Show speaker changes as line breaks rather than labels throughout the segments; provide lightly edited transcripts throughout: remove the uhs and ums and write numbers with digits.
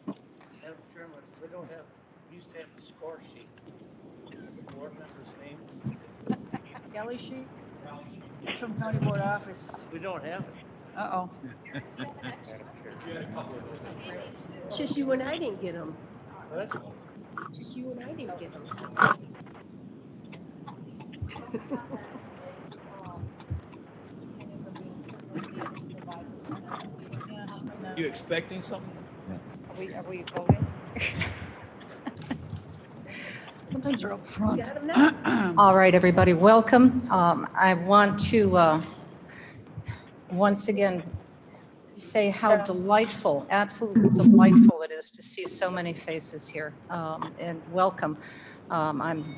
Madam Chairman, we don't have, we used to have a score sheet. The board members' names.
Galley sheet? It's from County Board Office.
We don't have it.
Uh-oh.
It's just you and I didn't get them.
What?
Just you and I didn't get them.
You expecting something?
Are we voting? Sometimes they're up front.
Got 'em now?
All right, everybody, welcome. I want to once again say how delightful, absolutely delightful it is to see so many faces here, and welcome. I'm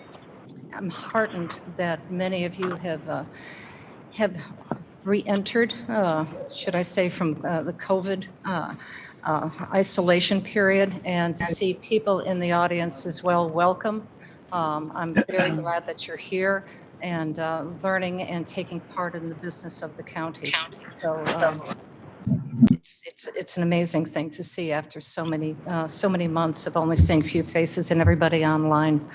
heartened that many of you have re-entered, should I say, from the COVID isolation period, and to see people in the audience as well. Welcome. I'm very glad that you're here and learning and taking part in the business of the county. So it's an amazing thing to see after so many months of only seeing few faces and everybody online.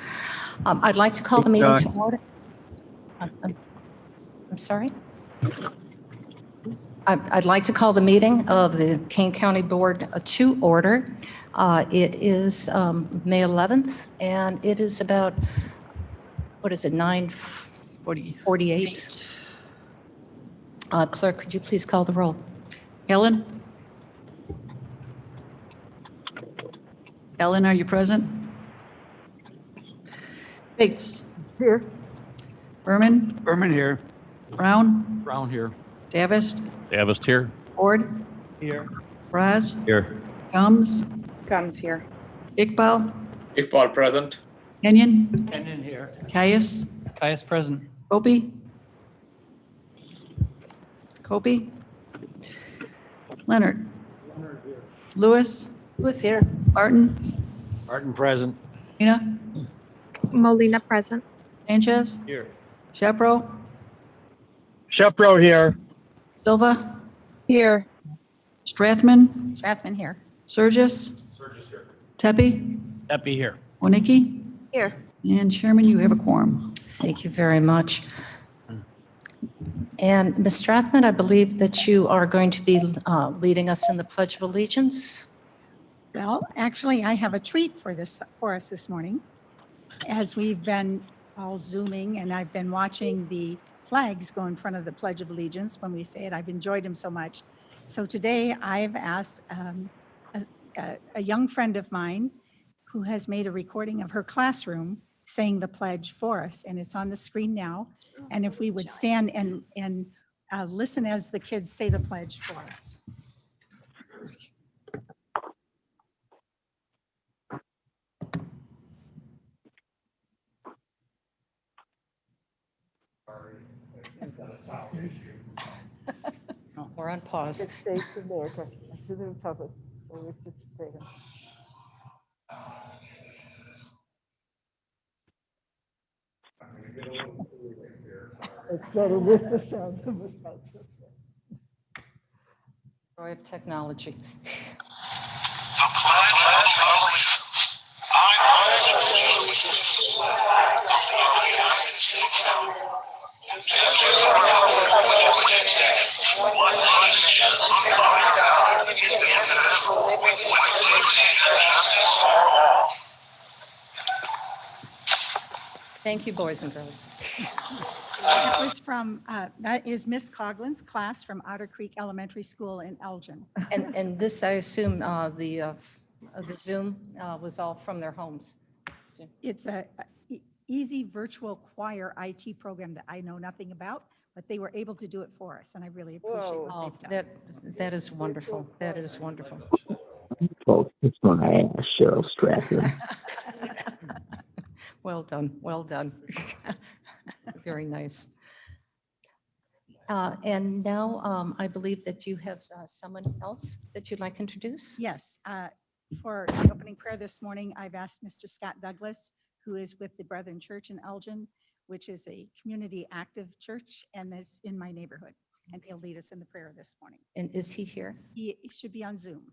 I'd like to call the meeting to order. I'm sorry. I'd like to call the meeting of the Kane County Board to order. It is May 11th, and it is about, what is it, 9:48? Clerk, could you please call the roll?
Ellen? Ellen, are you present? Bates?
Here.
Berman?
Berman here.
Brown?
Brown here.
Davis?
Davis here.
Ford?
Here.
Fraz?
Here.
Gums?
Gums here.
Iqbal?
Iqbal present.
Kenyon?
And in here.
Caius?
Caius present.
Kobe? Kobe? Leonard? Lewis?
Who's here?
Martin?
Martin present.
Ina?
Molina present.
Sanchez?
Here.
Shepro?
Shepro here.
Silva?
Here.
Strathman?
Strathman here.
Surgis?
Surge's here.
Tepe?
Epi here.
Wonicky?
Here.
And Chairman, you have a quorum.
Thank you very much. And Ms. Strathman, I believe that you are going to be leading us in the Pledge of Allegiance.
Well, actually, I have a treat for us this morning. As we've been all Zooming and I've been watching the flags go in front of the Pledge of Allegiance when we say it, I've enjoyed them so much. So today I've asked a young friend of mine who has made a recording of her classroom saying the pledge for us, and it's on the screen now. And if we would stand and listen as the kids say the pledge for us.
We're on pause.
States of America, to the republic for which it stands. It's better with the sound than without the sound.
Joy of technology. Thank you, boys and girls.
That was from, that is Miss Coughlin's class from Otter Creek Elementary School in Elgin.
And this, I assume, the Zoom was all from their homes.
It's a easy virtual choir IT program that I know nothing about, but they were able to do it for us, and I really appreciate
Whoa.
what
Oh,
they've done.
that is wonderful. That is wonderful.
Folks, it's my ass, Cheryl Stratton.
Well done, well done. Very nice. And now I believe that you have someone else that you'd like to introduce?
Yes, for the opening prayer this morning, I've asked Mr. Scott Douglas, who is with the Brethren Church in Elgin, which is a community active church and is in my neighborhood. And he'll lead us in the prayer this morning.
And is he here?
He should be on Zoom.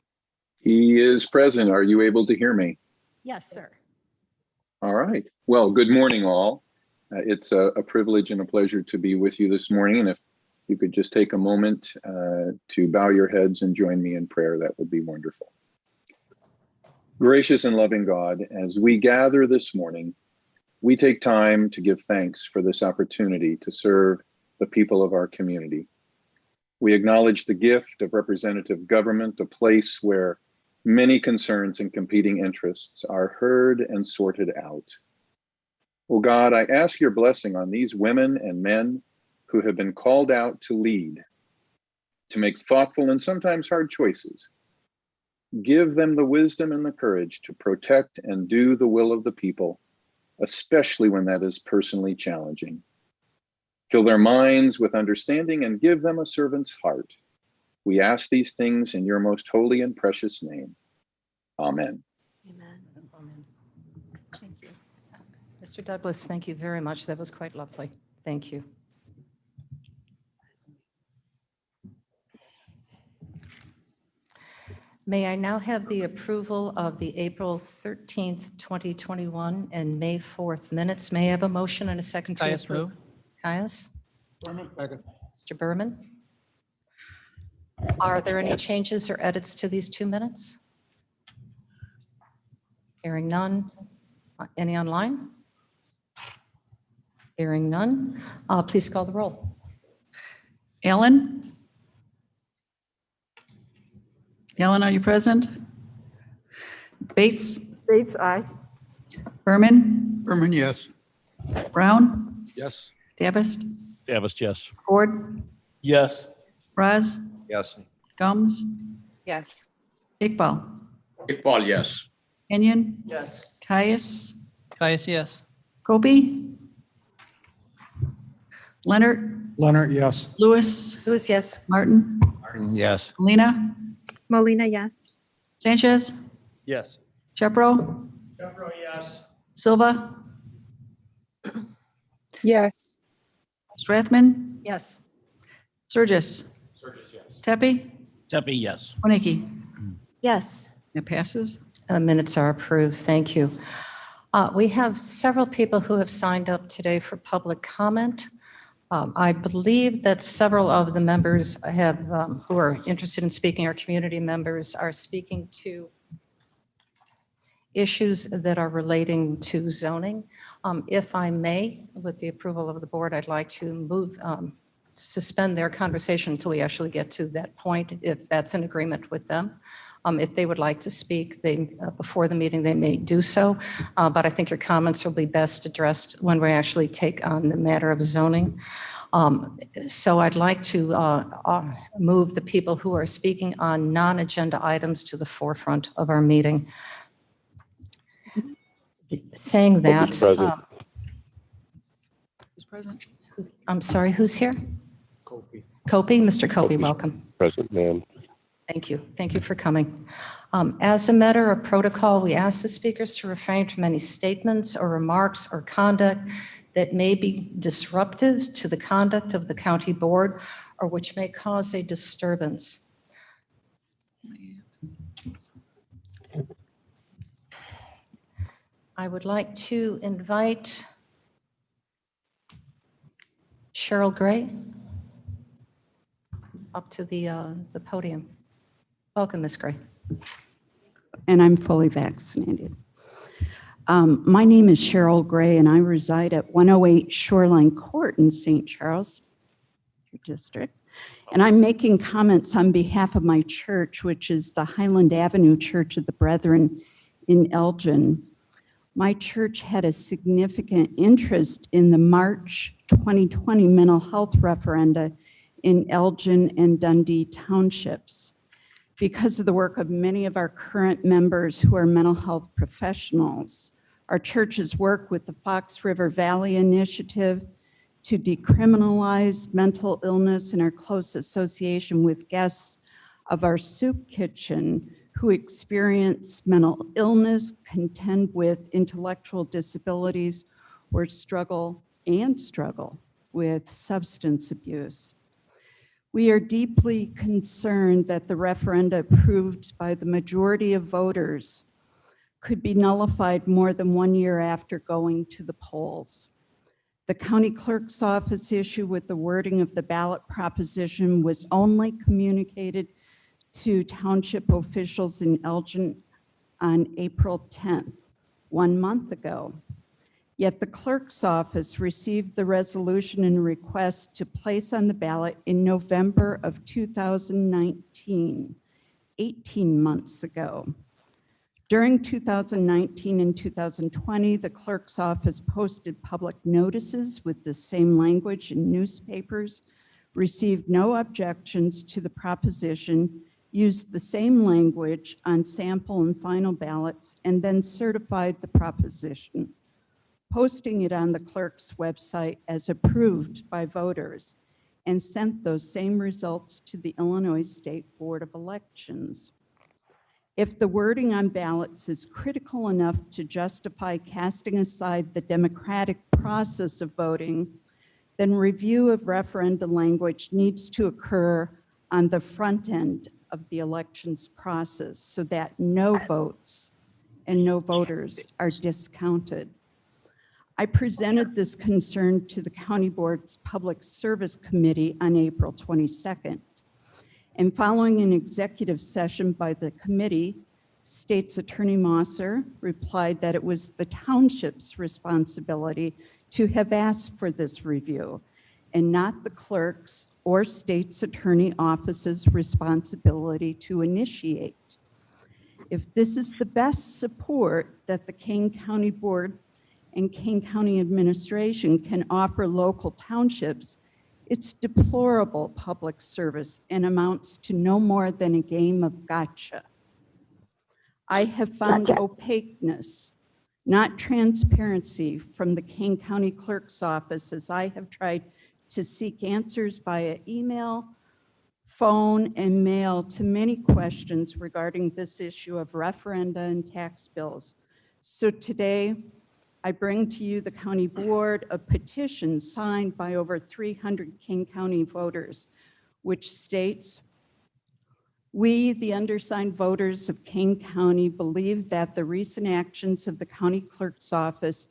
He is present. Are you able to hear me?
Yes, sir.
All right. Well, good morning, all. It's a privilege and a pleasure to be with you this morning. And if you could just take a moment to bow your heads and join me in prayer, that would be wonderful. Gracious and loving God, as we gather this morning, we take time to give thanks for this opportunity to serve the people of our community. We acknowledge the gift of representative government, a place where many concerns and competing interests are heard and sorted out. Oh God, I ask your blessing on these women and men who have been called out to lead, to make thoughtful and sometimes hard choices. Give them the wisdom and the courage to protect and do the will of the people, especially when that is personally challenging. Fill their minds with understanding and give them a servant's heart. We ask these things in your most holy and precious name. Amen.
Amen. Amen. Thank you. Mr. Douglas, thank you very much. That was quite lovely. Thank you. May I now have the approval of the April 13th, 2021 and May 4th minutes? May I have a motion and a second to
Caius
approve?
move.
Caius?
Berman, second.
Mr. Berman? Are there any changes or edits to these 2 minutes? Hearing none. Any online? Hearing none. Please call the roll.
Ellen? Ellen, are you present? Bates?
Bates, aye.
Berman?
Berman, yes.
Brown?
Yes.
Davist?
Davis, yes.
Ford?
Yes.
Raz?
Yes.
Gums?
Yes.
Iqbal?
Iqbal, yes.
Kenyon?
Yes.
Caius?
Caius, yes.
Kobe? Leonard?
Leonard, yes.
Lewis?
Lewis, yes.
Martin?
Martin, yes.
Molina?
Molina, yes.
Sanchez?
Yes.
Chepro?
Deborah, yes.
Silva?
Yes.
Strathman?
Yes.
Surgis? Tepe?
Tepe, yes.
Winnicki?
Yes.
It passes.
Minutes are approved. Thank you. We have several people who have signed up today for public comment. I believe that several of the members have, who are interested in speaking, our community members, are speaking to issues that are relating to zoning. If I may, with the approval of the board, I'd like to move, suspend their conversation until we actually get to that point, if that's an agreement with them. If they would like to speak, before the meeting, they may do so. But I think your comments will be best addressed when we actually take on the matter of zoning. So I'd like to move the people who are speaking on non-agenda items to the forefront of our meeting. Saying that,
Who's present?
I'm sorry, who's here?
Kopi.
Kopi, Mr. Kopi,
Kopi.
welcome.
Present, ma'am.
Thank you. Thank you for coming. As a matter of protocol, we ask the speakers to refrain from any statements or remarks or conduct that may be disruptive to the conduct of the county board or which may cause a disturbance. I would like to invite Cheryl Gray up to the podium. Welcome, Ms. Gray.
And I'm fully vaccinated. My name is Cheryl Gray, and I reside at 108 Shoreline Court in St. Charles, your district. And I'm making comments on behalf of my church, which is the Highland Avenue Church of the Brethren in Elgin. My church had a significant interest in the March 2020 mental health referenda in Elgin and Dundee townships. Because of the work of many of our current members who are mental health professionals, our church's work with the Fox River Valley Initiative to decriminalize mental illness and our close association with guests of our soup kitchen who experience mental illness, contend with intellectual disabilities, or struggle with substance abuse. We are deeply concerned that the referenda approved by the majority of voters could be nullified more than 1 year after going to the polls. The county clerk's office issue with the wording of the ballot proposition was only communicated to township officials in Elgin on April 10th, 1 month ago. Yet the clerk's office received the resolution and request to place on the ballot in November of 2019, 18 months ago. During 2019 and 2020, the clerk's office posted public notices with the same language in newspapers, received no objections to the proposition, used the same language on sample and final ballots, and then certified the proposition, posting it on the clerk's website as approved by voters, and sent those same results to the Illinois State Board of Elections. If the wording on ballots is critical enough to justify casting aside the democratic process of voting, then review of referenda language needs to occur on the front end of the elections process so that no votes and no voters are discounted. I presented this concern to the County Board's Public Service Committee on April 22nd. And following an executive session by the committee, State's Attorney Mosser replied that it was the township's responsibility to have asked for this review and not the clerk's or State's Attorney Office's responsibility to initiate. If this is the best support that the Kane County Board and Kane County Administration can offer local townships, it's deplorable public service and amounts to no more than a game of gotcha. I have found opaqueness, not transparency, from the Kane County Clerk's Office as I have tried to seek answers via email, phone, and mail to many questions regarding this issue of referenda and tax bills. So today, I bring to you, the County Board, a petition signed by over 300 King County voters, which states, "We, the undersigned voters of Kane County, believe that the recent actions of the County Clerk's Office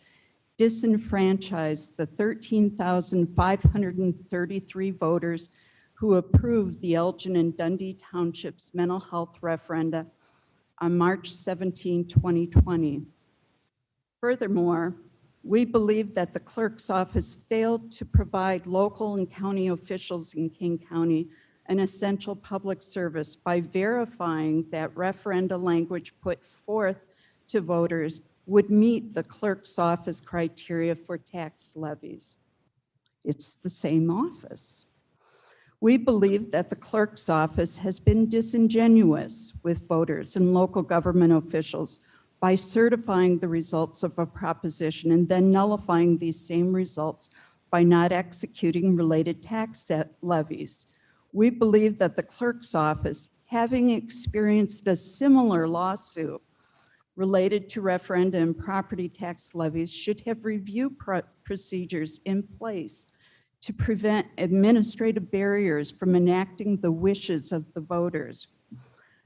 disenfranchised the 13,533 voters who approved the Elgin and Dundee Townships mental health referenda on March 17, 2020. Furthermore, we believe that the clerk's office failed to provide local and county officials in King County an essential public service by verifying that referenda language put forth to voters would meet the clerk's office criteria for tax levies." It's the same office. We believe that the clerk's office has been disingenuous with voters and local government officials by certifying the results of a proposition and then nullifying these same results by not executing related tax levies. We believe that the clerk's office, having experienced a similar lawsuit related to referenda and property tax levies, should have review procedures in place to prevent administrative barriers from enacting the wishes of the voters.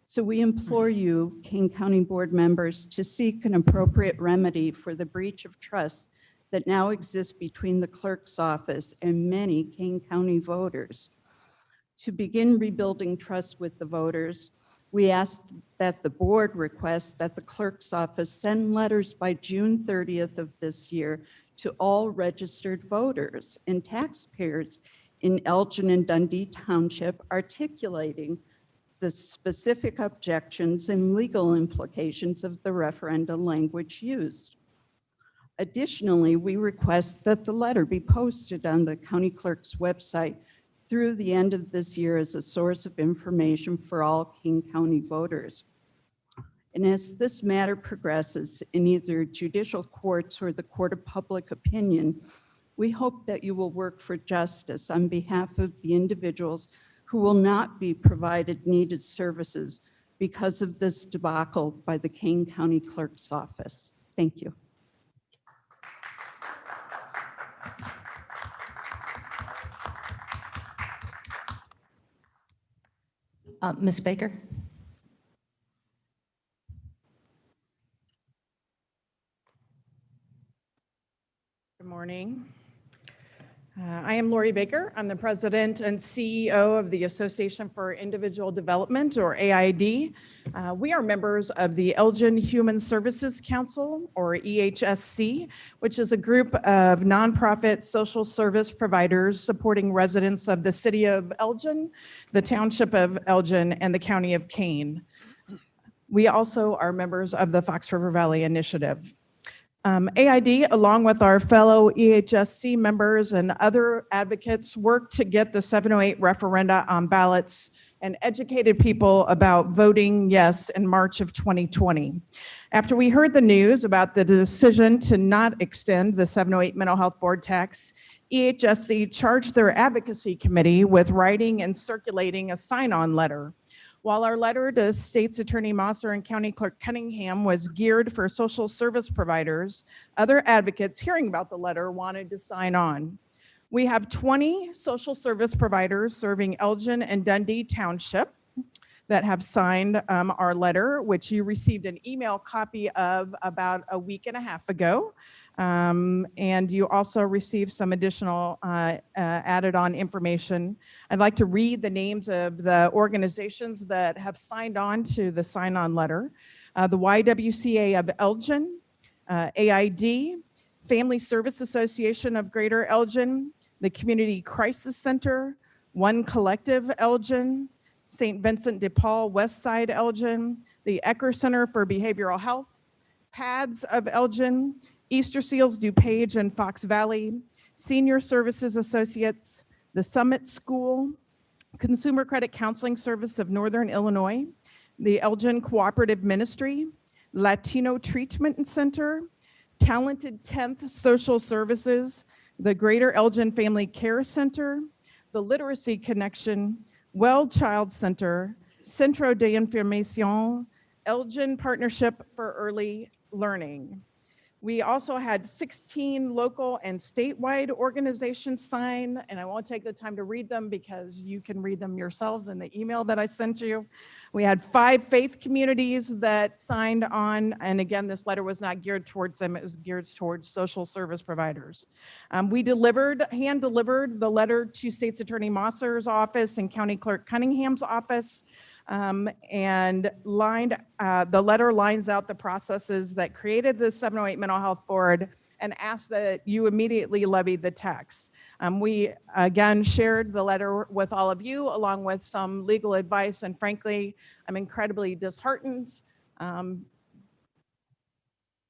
So we implore you, King County Board members, to seek an appropriate remedy for the breach of trust that now exists between the clerk's office and many King County voters. To begin rebuilding trust with the voters, we ask that the board request that the clerk's office send letters by June 30th of this year to all registered voters and taxpayers in Elgin and Dundee Township articulating the specific objections and legal implications of the referenda language used. Additionally, we request that the letter be posted on the county clerk's website through the end of this year as a source of information for all King County voters. And as this matter progresses in either judicial courts or the court of public opinion, we hope that you will work for justice on behalf of the individuals who will not be provided needed services because of this debacle by the Kane County Clerk's Office. Thank you.
Ms. Baker?
Good morning. I am Lori Baker. I'm the president and CEO of the Association for Individual Development, or AID. We are members of the Elgin Human Services Council, or EHSC, which is a group of nonprofit social service providers supporting residents of the city of Elgin, the township of Elgin, and the county of Kane. We also are members of the Fox River Valley Initiative. AID, along with our fellow EHSC members and other advocates, worked to get the 708 referenda on ballots and educated people about voting yes in March of 2020. After we heard the news about the decision to not extend the 708 mental health board tax, EHSC charged their advocacy committee with writing and circulating a sign-on letter. While our letter to State's Attorney Mosser and County Clerk Cunningham was geared for social service providers, other advocates hearing about the letter wanted to sign on. We have 20 social service providers serving Elgin and Dundee Township that have signed our letter, which you received an email copy of about a week and a half ago. And you also received some additional added on information. I'd like to read the names of the organizations that have signed on to the sign-on letter. The YWCA of Elgin, AID, Family Service Association of Greater Elgin, the Community Crisis Center, One Collective Elgin, St. Vincent de Paul West Side Elgin, the Ecker Center for Behavioral Health, PADS of Elgin, Easter Seals DuPage and Fox Valley, Senior Services Associates, the Summit School, Consumer Credit Counseling Service of Northern Illinois, the Elgin Cooperative Ministry, Latino Treatment Center, Talented 10th Social Services, the Greater Elgin Family Care Center, the Literacy Connection, Well Child Center, Centro de Información, Elgin Partnership for Early Learning. We also had 16 local and statewide organizations sign, and I won't take the time to read them because you can read them yourselves in the email that I sent you. We had 5 faith communities that signed on, and again, this letter was not geared towards them, it was geared towards social service providers. We hand-delivered the letter to State's Attorney Mosser's office and County Clerk Cunningham's office. And the letter lines out the processes that created the 708 Mental Health Board and asked that you immediately levy the tax. We again shared the letter with all of you along with some legal advice, and frankly, I'm incredibly disheartened,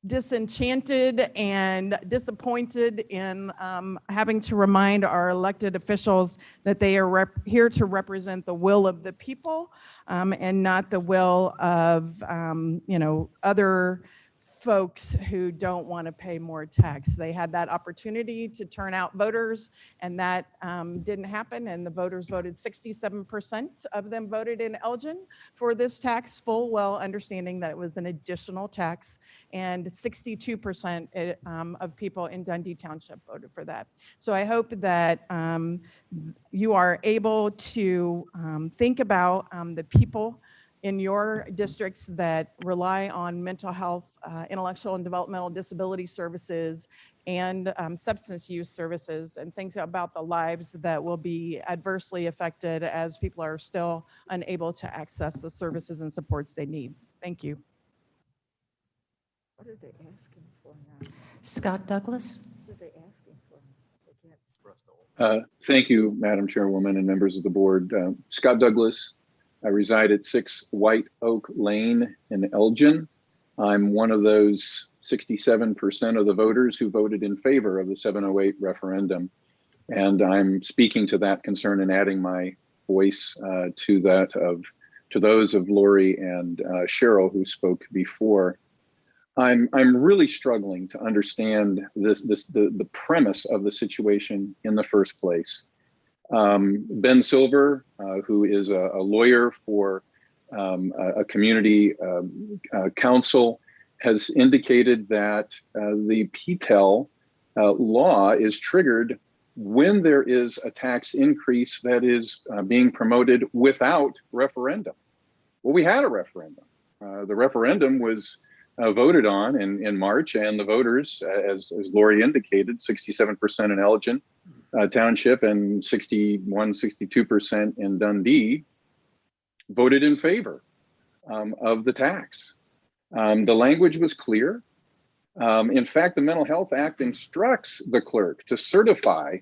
disenchanted and disappointed in having to remind our elected officials that they are here to represent the will of the people and not the will of other folks who don't want to pay more tax. They had that opportunity to turn out voters, and that didn't happen, and the voters voted 67% of them voted in Elgin for this tax, full well understanding that it was an additional tax, and 62% of people in Dundee Township voted for that. So I hope that you are able to think about the people in your districts that rely on mental health, intellectual and developmental disability services, and substance use services, and think about the lives that will be adversely affected as people are still unable to access the services and supports they need. Thank you.
What are they asking for now?
Scott Douglas?
What are they asking for? They can't-
Thank you, Madam Chairwoman and members of the board. Scott Douglas. I reside at 6 White Oak Lane in Elgin. I'm one of those 67% of the voters who voted in favor of the 708 referendum. And I'm speaking to that concern and adding my voice to those of Lori and Cheryl who spoke before. I'm really struggling to understand the premise of the situation in the first place. Ben Silver, who is a lawyer for a community council, has indicated that the PTEL law is triggered when there is a tax increase that is being promoted without referendum. Well, we had a referendum. The referendum was voted on in March, and the voters, as Lori indicated, 67% in Elgin Township and 62% in Dundee, voted in favor of the tax. The language was clear. In fact, the Mental Health Act instructs the clerk to certify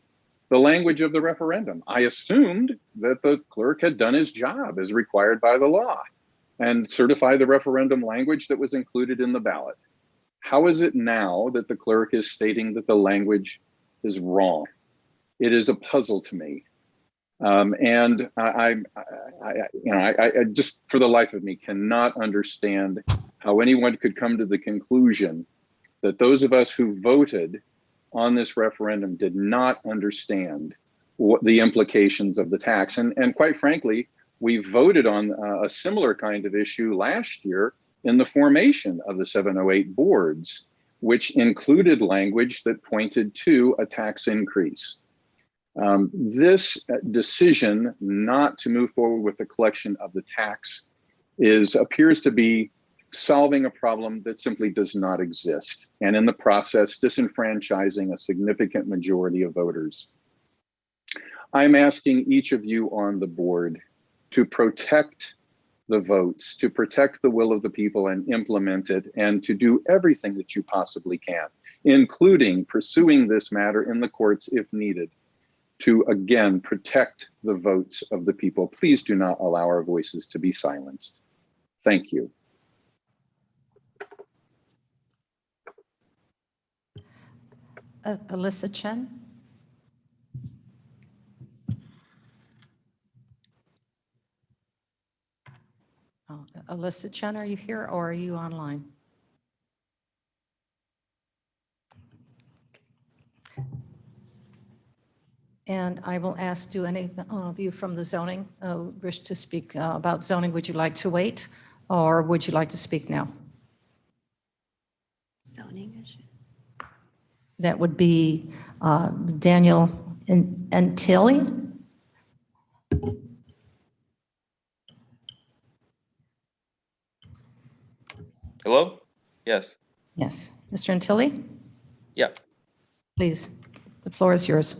the language of the referendum. I assumed that the clerk had done his job as required by the law and certify the referendum language that was included in the ballot. How is it now that the clerk is stating that the language is wrong? It is a puzzle to me. And I just, for the life of me, cannot understand how anyone could come to the conclusion that those of us who voted on this referendum did not understand what the implications of the tax. And quite frankly, we voted on a similar kind of issue last year in the formation of the 708 boards, which included language that pointed to a tax increase. This decision not to move forward with the collection of the tax appears to be solving a problem that simply does not exist, and in the process disenfranchising a significant majority of voters. I'm asking each of you on the board to protect the votes, to protect the will of the people and implement it, and to do everything that you possibly can, including pursuing this matter in the courts if needed, to again protect the votes of the people. Please do not allow our voices to be silenced. Thank you.
Alyssa Chen. Oh, Alyssa Chen, are you here or are you online? And I will ask, do any of you from the zoning wish to speak about zoning? Would you like to wait or would you like to speak now?
Zoning issues.
That would be Daniel and Tilly.
Hello? Yes.
Yes. Mr. Antilli?
Yeah.
Please, the floor is yours.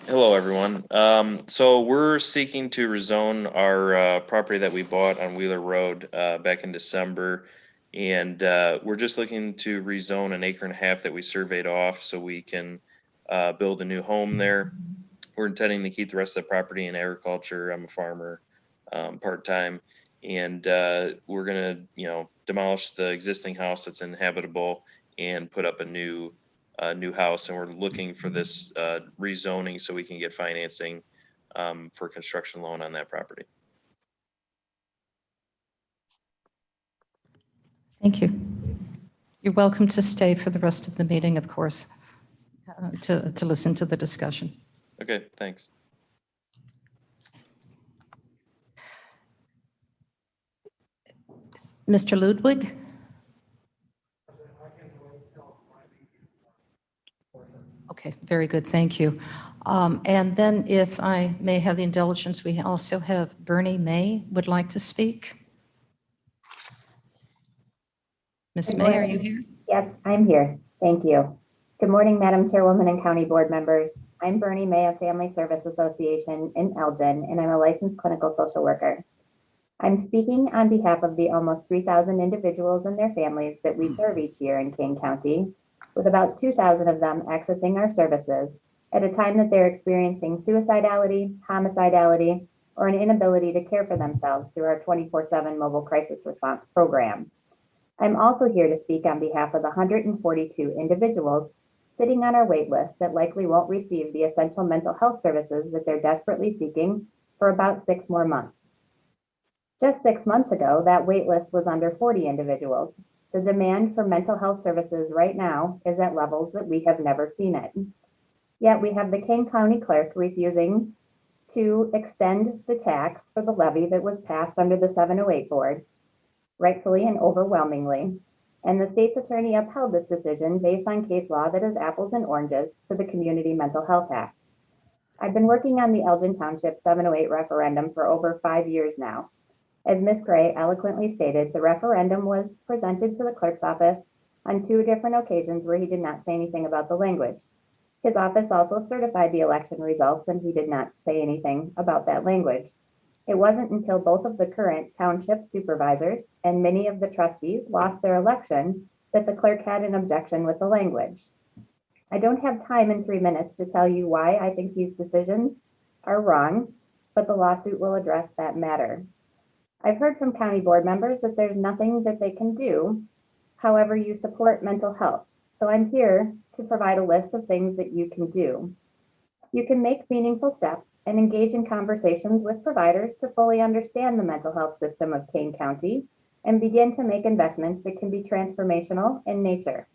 Hello, everyone. So we're seeking to rezone our property that we bought on Wheeler Road back in December. And we're just looking to rezone an acre and a half that we surveyed off so we can build a new home there. We're intending to keep the rest of the property in agriculture. I'm a farmer part-time. And we're gonna, demolish the existing house that's inhabitable and put up a new house. And we're looking for this rezoning so we can get financing for construction loan on that property.
Thank you. You're welcome to stay for the rest of the meeting, of course, to listen to the discussion.
Okay, thanks.
Mr. Ludwig? Okay, very good, thank you. And then if I may have the indulgence, we also have Bernie May would like to speak. Ms. May, are you here?
Yes, I'm here. Thank you. Good morning, Madam Chairwoman and County Board members. I'm Bernie May of Family Service Association in Elgin, and I'm a licensed clinical social worker. I'm speaking on behalf of the almost 3,000 individuals and their families that we serve each year in Kane County, with about 2,000 of them accessing our services at a time that they're experiencing suicidality, homicidality, or an inability to care for themselves through our 24/7 mobile crisis response program. I'm also here to speak on behalf of the 142 individuals sitting on our wait list that likely won't receive the essential mental health services that they're desperately seeking for about 6 more months. Just 6 months ago, that wait list was under 40 individuals. The demand for mental health services right now is at levels that we have never seen it. Yet we have the Kane County Clerk refusing to extend the tax for the levy that was passed under the 708 boards, rightfully and overwhelmingly, and the state's attorney upheld this decision based on case law that is apples and oranges to the Community Mental Health Act. I've been working on the Elgin Township 708 referendum for over 5 years now. As Ms. Gray eloquently stated, the referendum was presented to the clerk's office on 2 different occasions where he did not say anything about the language. His office also certified the election results, and he did not say anything about that language. It wasn't until both of the current township supervisors and many of the trustees lost their election that the clerk had an objection with the language. I don't have time in 3 minutes to tell you why I think these decisions are wrong, but the lawsuit will address that matter. I've heard from county board members that there's nothing that they can do. However, you support mental health. So I'm here to provide a list of things that you can do. You can make meaningful steps and engage in conversations with providers to fully understand the mental health system of Kane County and begin to make investments that can be transformational in nature.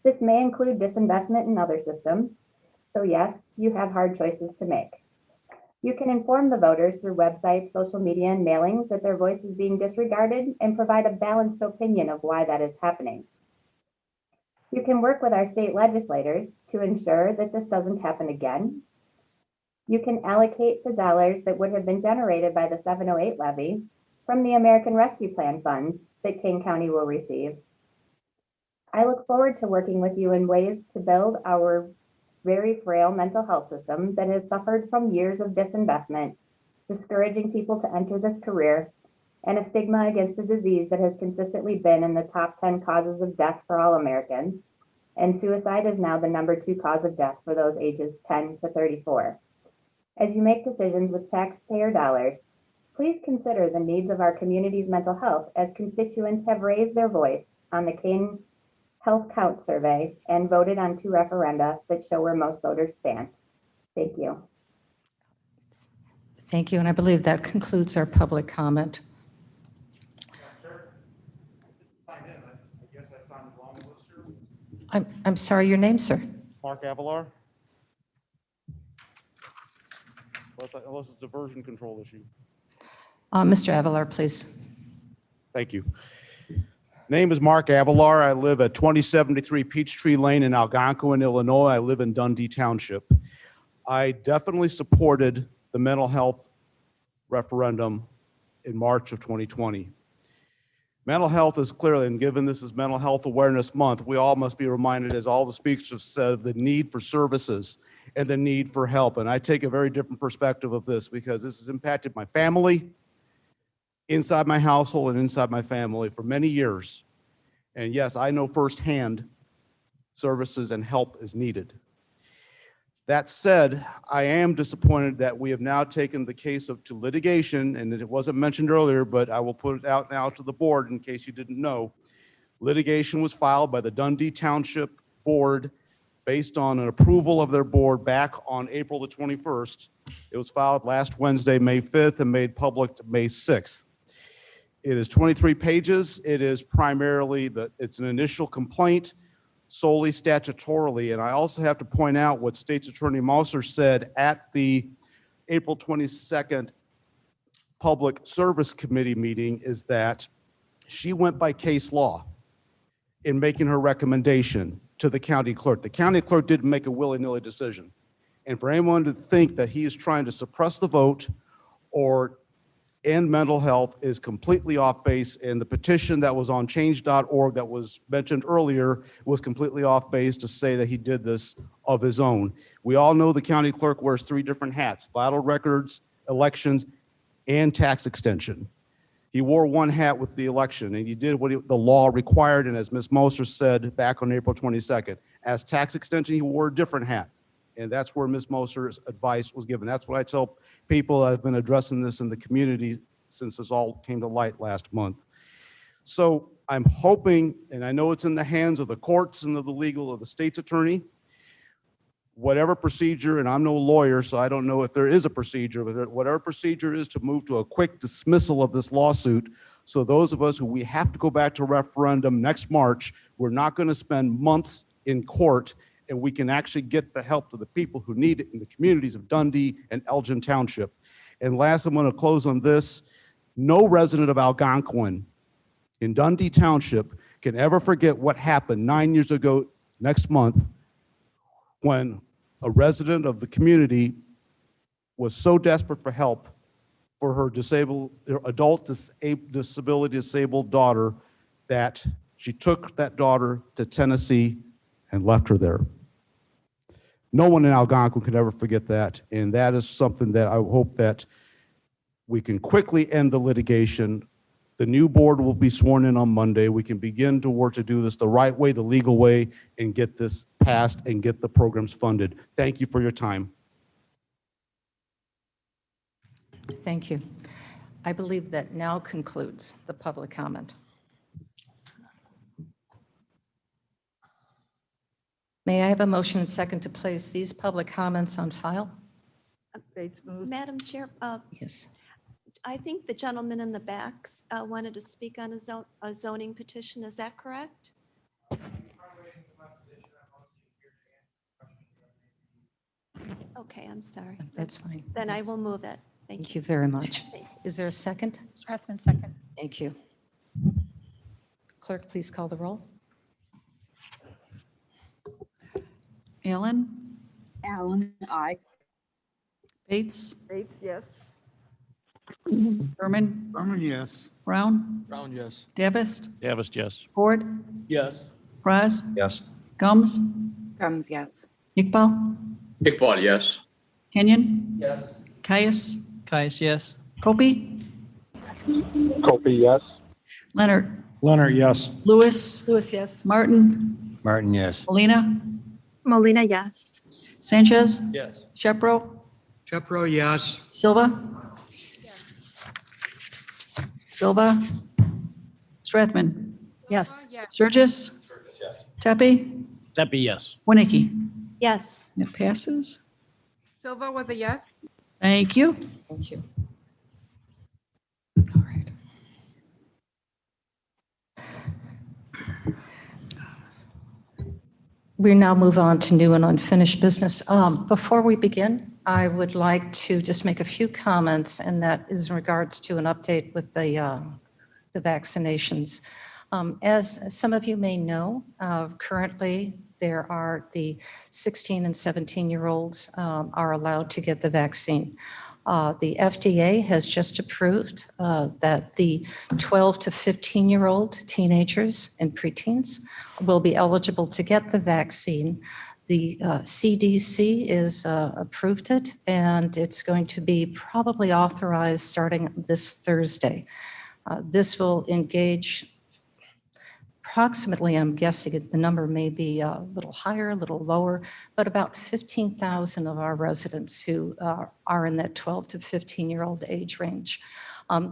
This may include disinvestment in other systems. So yes, you have hard choices to make. You can inform the voters through websites, social media, and mailings that their voice is being disregarded and provide a balanced opinion of why that is happening. You can work with our state legislators to ensure that this doesn't happen again. You can allocate the dollars that would have been generated by the 708 levy from the American Rescue Plan funds that Kane County will receive. I look forward to working with you in ways to build our very frail mental health system that has suffered from years of disinvestment, discouraging people to enter this career, and a stigma against a disease that has consistently been in the top 10 causes of death for all Americans, and suicide is now the #2 cause of death for those ages 10 to 34. As you make decisions with taxpayer dollars, please consider the needs of our community's mental health, as constituents have raised their voice on the Kane Health Count survey and voted on 2 referenda that show where most voters stand. Thank you.
Thank you, and I believe that concludes our public comment. I'm sorry, your name, sir?
Mark Avalar. Unless it's a version control issue.
Mr. Avalar, please.
Thank you. Name is Mark Avalar. I live at 2073 Peachtree Lane in Algonquin, Illinois. I live in Dundee Township. I definitely supported the mental health referendum in March of 2020. Mental health is clearly, and given this is Mental Health Awareness Month, we all must be reminded, as all the speakers have said, the need for services and the need for help. And I take a very different perspective of this because this has impacted my family, inside my household and inside my family for many years. And yes, I know firsthand services and help is needed. That said, I am disappointed that we have now taken the case to litigation, and it wasn't mentioned earlier, but I will put it out now to the board in case you didn't know. Litigation was filed by the Dundee Township Board based on an approval of their board back on April the 21st. It was filed last Wednesday, May 5th, and made public May 6th. It is 23 pages. It is primarily it's an initial complaint solely statutorily. And I also have to point out what State's Attorney Mouser said at the April 22nd Public Service Committee meeting is that she went by case law in making her recommendation to the county clerk. The county clerk didn't make a willy-nilly decision. And for anyone to think that he is trying to suppress the vote or end mental health is completely off base. And the petition that was on change.org that was mentioned earlier was completely off base to say that he did this of his own. We all know the county clerk wears 3 different hats: vital records, elections, and tax extension. He wore one hat with the election, and he did what the law required. And as Ms. Moser said back on April 22nd, as tax extension, he wore a different hat. And that's where Ms. Moser's advice was given. That's what I tell people. I've been addressing this in the community since this all came to light last month. So I'm hoping, and I know it's in the hands of the courts and of the legal of the state's attorney, whatever procedure, and I'm no lawyer, so I don't know if there is a procedure, but whatever procedure is to move to a quick dismissal of this lawsuit. So those of us who we have to go back to referendum next March, we're not going to spend months in court, and we can actually get the help to the people who need it in the communities of Dundee and Elgin Township. And last, I'm going to close on this. No resident of Algonquin in Dundee Township can ever forget what happened 9 years ago next month when a resident of the community was so desperate for help for her disability disabled daughter that she took that daughter to Tennessee and left her there. No one in Algonquin can ever forget that, and that is something that I hope that we can quickly end the litigation. The new board will be sworn in on Monday. We can begin to work to do this the right way, the legal way, and get this passed and get the programs funded. Thank you for your time.
Thank you. I believe that now concludes the public comment. May I have a motion and second to place these public comments on file?
Bates moves.
Madam Chair,
Yes.
I think the gentleman in the back wanted to speak on a zoning petition. Is that correct? Okay, I'm sorry.
That's fine.
Then I will move it.
Thank you very much. Is there a second?
Strathman, second.
Thank you. Clerk, please call the roll.
Allen,
Allen, aye.
Bates,
Bates, yes.
Berman,
Berman, yes.
Brown,
Brown, yes.
Davis,
Davis, yes.
Ford,
Yes.
Fries,
Yes.
Gums,
Gums, yes.
Iqbal,
Iqbal, yes.
Kenyon,
Yes.
Caius,
Caius, yes.
Kopi,
Kopi, yes.
Leonard,
Leonard, yes.
Lewis,
Lewis, yes.
Martin,
Martin, yes.
Molina,
Molina, yes.
Sanchez,
Yes.
Shepro,
Chepro, yes.
Silva, Silva, Strathman,
Yes.
Surgis, Tepe,
Deppie, yes.
Winnicki.
Yes.
It passes.
Silva was a yes.
Thank you.
Thank you. All right. We now move on to new and unfinished business. Before we begin, I would like to just make a few comments, and that is in regards to an update with the vaccinations. As some of you may know, currently there are the 16 and 17-year-olds are allowed to get the vaccine. The FDA has just approved that the 12 to 15-year-old teenagers and preteens will be eligible to get the vaccine. The CDC is approved it, and it's going to be probably authorized starting this Thursday. This will engage approximately, I'm guessing the number may be a little higher, a little lower, but about 15,000 of our residents who are in that 12 to 15-year-old age range.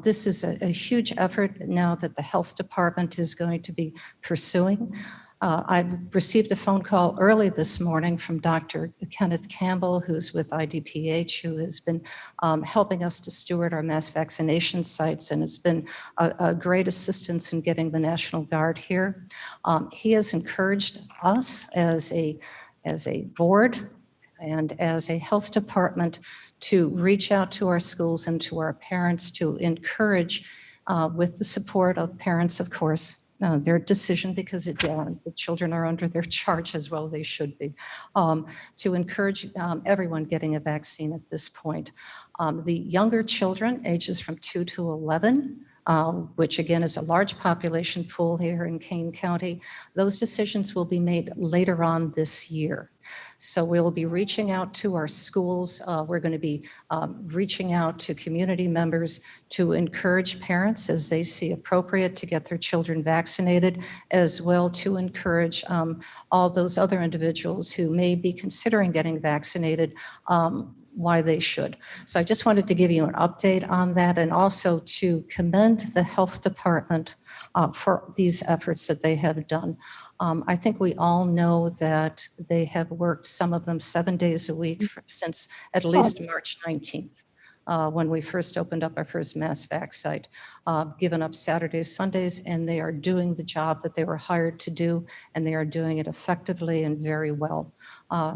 This is a huge effort now that the health department is going to be pursuing. I received a phone call early this morning from Dr. Kenneth Campbell, who's with IDPH, who has been helping us to steward our mass vaccination sites and has been a great assistance in getting the National Guard here. He has encouraged us as a board and as a health department to reach out to our schools and to our parents to encourage, with the support of parents, of course, their decision, because the children are under their charge as well, they should be, to encourage everyone getting a vaccine at this point. The younger children, ages from 2 to 11, which again is a large population pool here in Kane County, those decisions will be made later on this year. So we'll be reaching out to our schools. We're going to be reaching out to community members to encourage parents as they see appropriate to get their children vaccinated, as well to encourage all those other individuals who may be considering getting vaccinated, why they should. So I just wanted to give you an update on that, and also to commend the health department for these efforts that they have done. I think we all know that they have worked, some of them 7 days a week since at least March 19th. When we first opened up our first mass vac site, given up Saturdays, Sundays, and they are doing the job that they were hired to do, and they are doing it effectively and very well.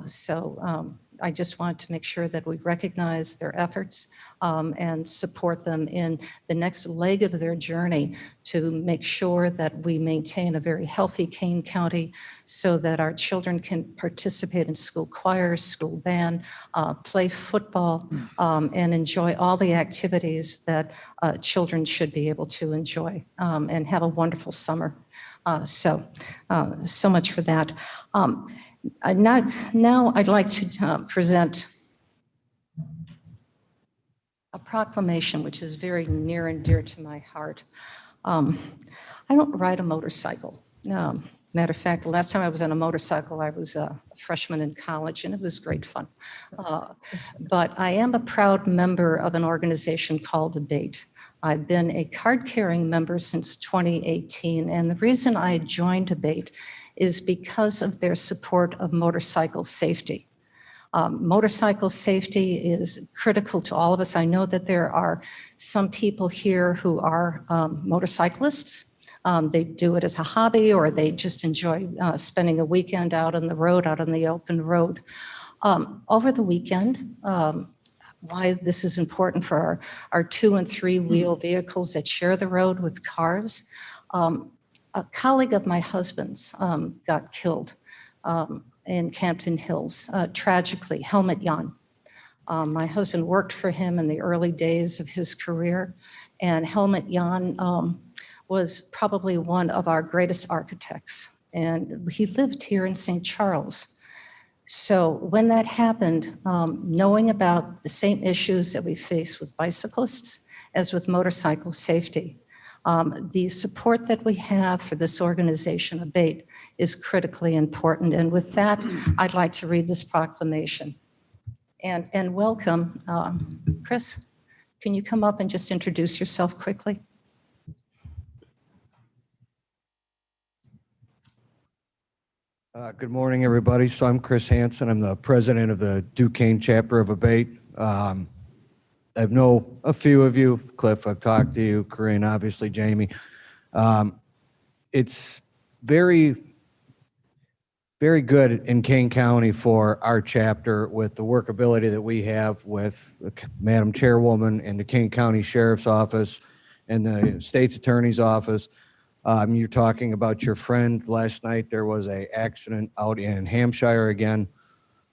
So I just wanted to make sure that we recognize their efforts and support them in the next leg of their journey to make sure that we maintain a very healthy Kane County so that our children can participate in school choirs, school band, play football, and enjoy all the activities that children should be able to enjoy and have a wonderful summer. So much for that. Now I'd like to present a proclamation which is very near and dear to my heart. I don't ride a motorcycle. Matter of fact, the last time I was on a motorcycle, I was a freshman in college, and it was great fun. But I am a proud member of an organization called Debate. I've been a card-carrying member since 2018, and the reason I joined Debate is because of their support of motorcycle safety. Motorcycle safety is critical to all of us. I know that there are some people here who are motorcyclists. They do it as a hobby, or they just enjoy spending a weekend out on the road, out on the open road. Over the weekend, why this is important for our 2- and 3-wheel vehicles that share the road with cars. A colleague of my husband's got killed in Campton Hills, tragically, Helmut Jan. My husband worked for him in the early days of his career, and Helmut Jan was probably one of our greatest architects, and he lived here in St. Charles. So when that happened, knowing about the same issues that we face with bicyclists as with motorcycle safety, the support that we have for this organization, Abate, is critically important. And with that, I'd like to read this proclamation. And welcome. Chris, can you come up and just introduce yourself quickly?
Good morning, everybody. So I'm Chris Hansen. I'm the president of the Duquesne chapter of Abate. I know a few of you. Cliff, I've talked to you. Corinne, obviously, Jamie. It's very, very good in Kane County for our chapter with the workability that we have with Madam Chairwoman and the Kane County Sheriff's Office and the State's Attorney's Office. You're talking about your friend. Last night there was an accident out in Hampshire again.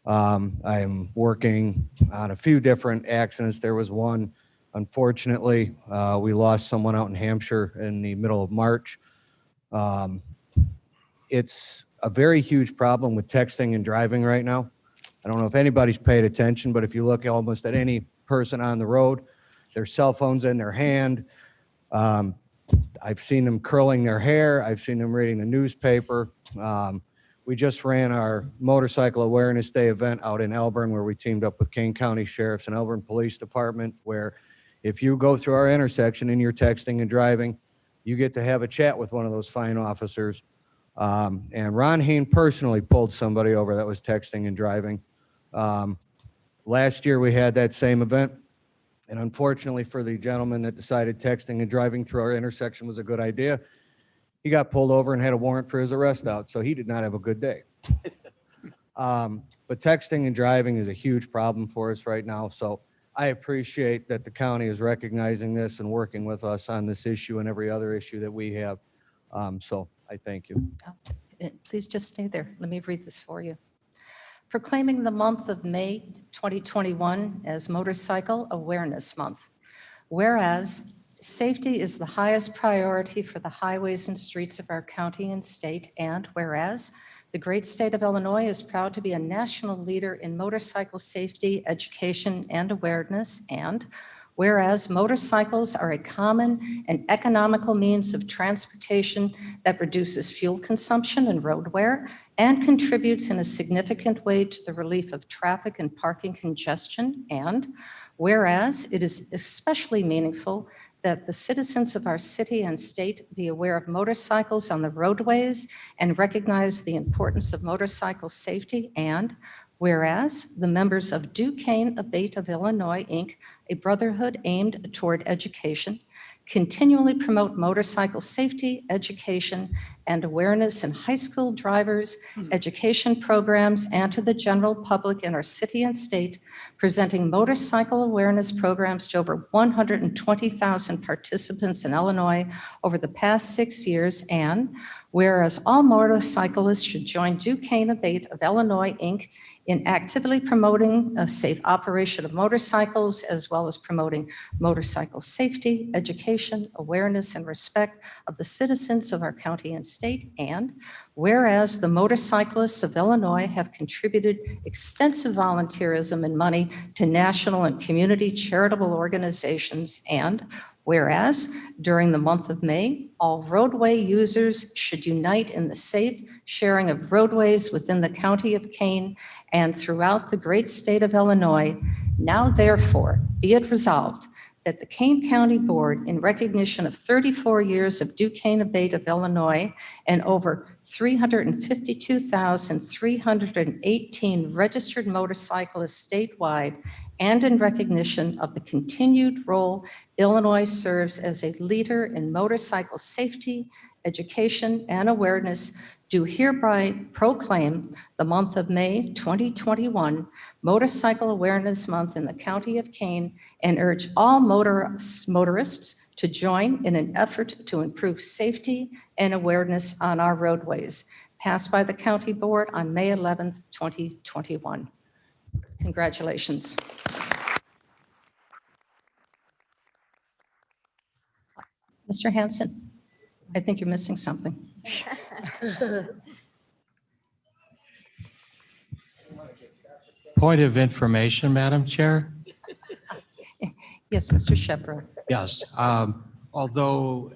I am working on a few different accidents. There was one, unfortunately, we lost someone out in Hampshire in the middle of March. It's a very huge problem with texting and driving right now. I don't know if anybody's paid attention, but if you look almost at any person on the road, their cell phone's in their hand. I've seen them curling their hair. I've seen them reading the newspaper. We just ran our Motorcycle Awareness Day event out in Elburn, where we teamed up with Kane County Sheriff's and Elburn Police Department, where if you go through our intersection and you're texting and driving, you get to have a chat with one of those fine officers. And Ron Hain personally pulled somebody over that was texting and driving. Last year we had that same event. And unfortunately for the gentleman that decided texting and driving through our intersection was a good idea, he got pulled over and had a warrant for his arrest out. So he did not have a good day. But texting and driving is a huge problem for us right now. So I appreciate that the county is recognizing this and working with us on this issue and every other issue that we have. So I thank you.
Please just stay there. Let me read this for you. Proclaiming the month of May 2021 as Motorcycle Awareness Month. Whereas safety is the highest priority for the highways and streets of our county and state, and whereas the great state of Illinois is proud to be a national leader in motorcycle safety, education, and awareness, and whereas motorcycles are a common and economical means of transportation that reduces fuel consumption and road wear and contributes in a significant way to the relief of traffic and parking congestion, and whereas it is especially meaningful that the citizens of our city and state be aware of motorcycles on the roadways and recognize the importance of motorcycle safety, and whereas the members of Duquesne Abate of Illinois, Inc., a brotherhood aimed toward education, continually promote motorcycle safety, education, and awareness in high school drivers, education programs, and to the general public in our city and state, presenting motorcycle awareness programs to over 120,000 participants in Illinois over the past 6 years. And whereas all motorcyclists should join Kane Abate of Illinois, Inc. in actively promoting a safe operation of motorcycles, as well as promoting motorcycle safety, education, awareness, and respect of the citizens of our county and state. And whereas the motorcyclists of Illinois have contributed extensive volunteerism and money to national and community charitable organizations. And whereas during the month of May, all roadway users should unite in the safe sharing of roadways within the county of Kane and throughout the great state of Illinois. Now therefore, be it resolved that the Kane County Board, in recognition of 34 years of Kane Abate of Illinois and over 352,318 registered motorcyclists statewide, and in recognition of the continued role Illinois serves as a leader in motorcycle safety, education, and awareness, do hereby proclaim the month of May 2021 Motorcycle Awareness Month in the County of Kane and urge all motorists to join in an effort to improve safety and awareness on our roadways. Passed by the County Board on May 11th, 2021. Congratulations. Mr. Hanson, I think you're missing something.
Point of information, Madam Chair.
Yes, Mr. Shepro.
Yes. Although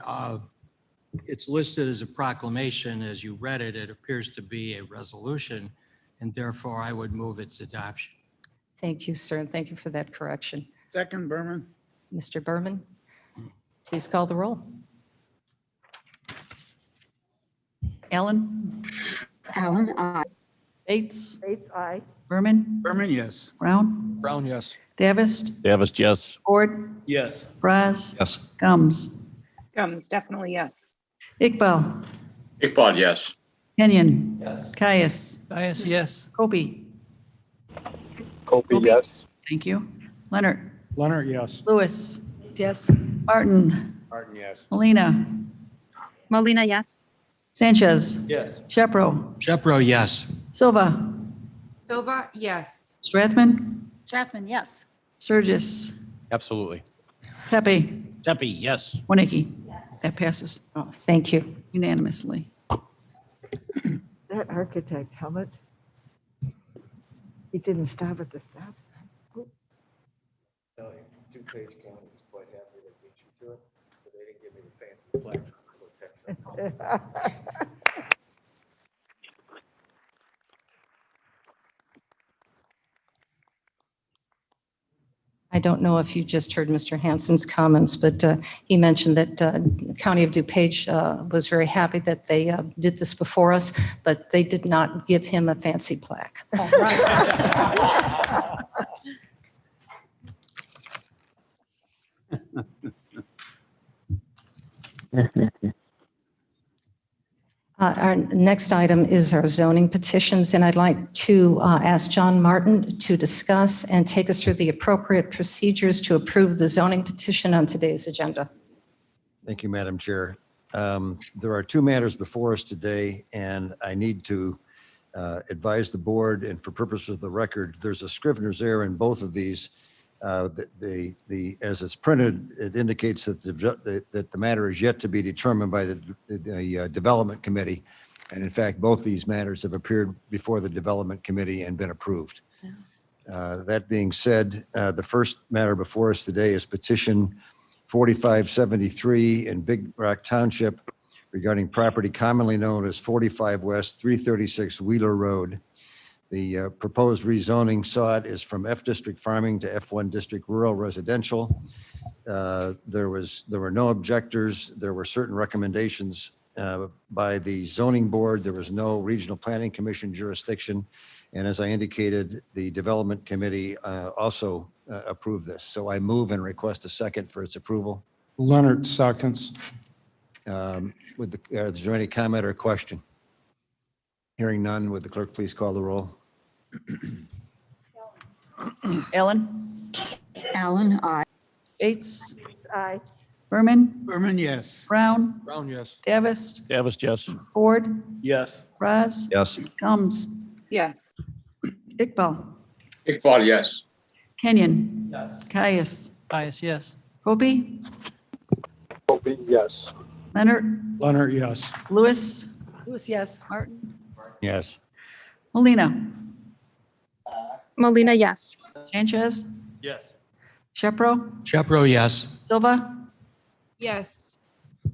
it's listed as a proclamation, as you read it, it appears to be a resolution, and therefore I would move its adoption.
Thank you, sir, and thank you for that correction.
Second, Berman.
Mr. Berman, please call the roll.
Allen?
Allen, aye.
Bates?
Bates, aye.
Berman?
Berman, yes.
Brown?
Brown, yes.
Davis?
Davis, yes.
Ford?
Yes.
Fraz?
Yes.
Gums?
Gums, definitely yes.
Iqbal?
Iqbal, yes.
Kenyon?
Yes.
Caius?
Caius, yes.
Kobe?
Kobe, yes.
Thank you. Leonard?
Leonard, yes.
Lewis?
Yes.
Martin?
Martin, yes.
Molina?
Molina, yes.
Sanchez?
Yes.
Shepro?
Shepro, yes.
Silva?
Silva, yes.
Strathman?
Strathman, yes.
Surgis?
Absolutely.
Tepe?
Tepe, yes.
Winnicki? That passes
Oh, thank you.
unanimously.
That architect, Helmut, he didn't stop at the stop sign.
DuPage County was quite happy they beat you to it, but they didn't give me the fancy plaques.
I don't know if you just heard Mr. Hanson's comments, but he mentioned that the County of DuPage was very happy that they did this before us, but they did not give him a fancy plaque.
All right.
Our next item is our zoning petitions, and I'd like to ask John Martin to discuss and take us through the appropriate procedures to approve the zoning petition on today's agenda.
Thank you, Madam Chair. There are two matters before us today, and I need to advise the board, and for purposes of the record, there's a Scrivener's error in both of these. As it's printed, it indicates that the matter is yet to be determined by the Development Committee. And in fact, both these matters have appeared before the Development Committee and been approved. That being said, the first matter before us today is petition 4573 in Big Rock Township regarding property commonly known as 45 West 336 Wheeler Road. The proposed rezoning sought is from F District Farming to F1 District Rural Residential. There were no objectors. There were certain recommendations by the zoning board. There was no regional planning commission jurisdiction. And as I indicated, the development committee also approved this. So I move and request a second for its approval.
Leonard seconds.
Is there any comment or question? Hearing none, would the clerk please call the roll?
Allen.
Allen, aye.
Bates.
Aye.
Berman.
Berman, yes.
Brown.
Brown, yes.
Davis.
Davis, yes.
Ford.
Yes.
Fraz.
Yes.
Combs.
Yes.
Iqbal.
Iqbal, yes.
Kenyon.
Yes.
Caius.
Caius, yes.
Hopi.
Opie, yes.
Leonard.
Leonard, yes.
Lewis.
Lewis, yes.
Martin.
Yes.
Molina.
Molina, yes.
Sanchez.
Yes.
Shepro.
Shepro, yes.
Silva.
Yes.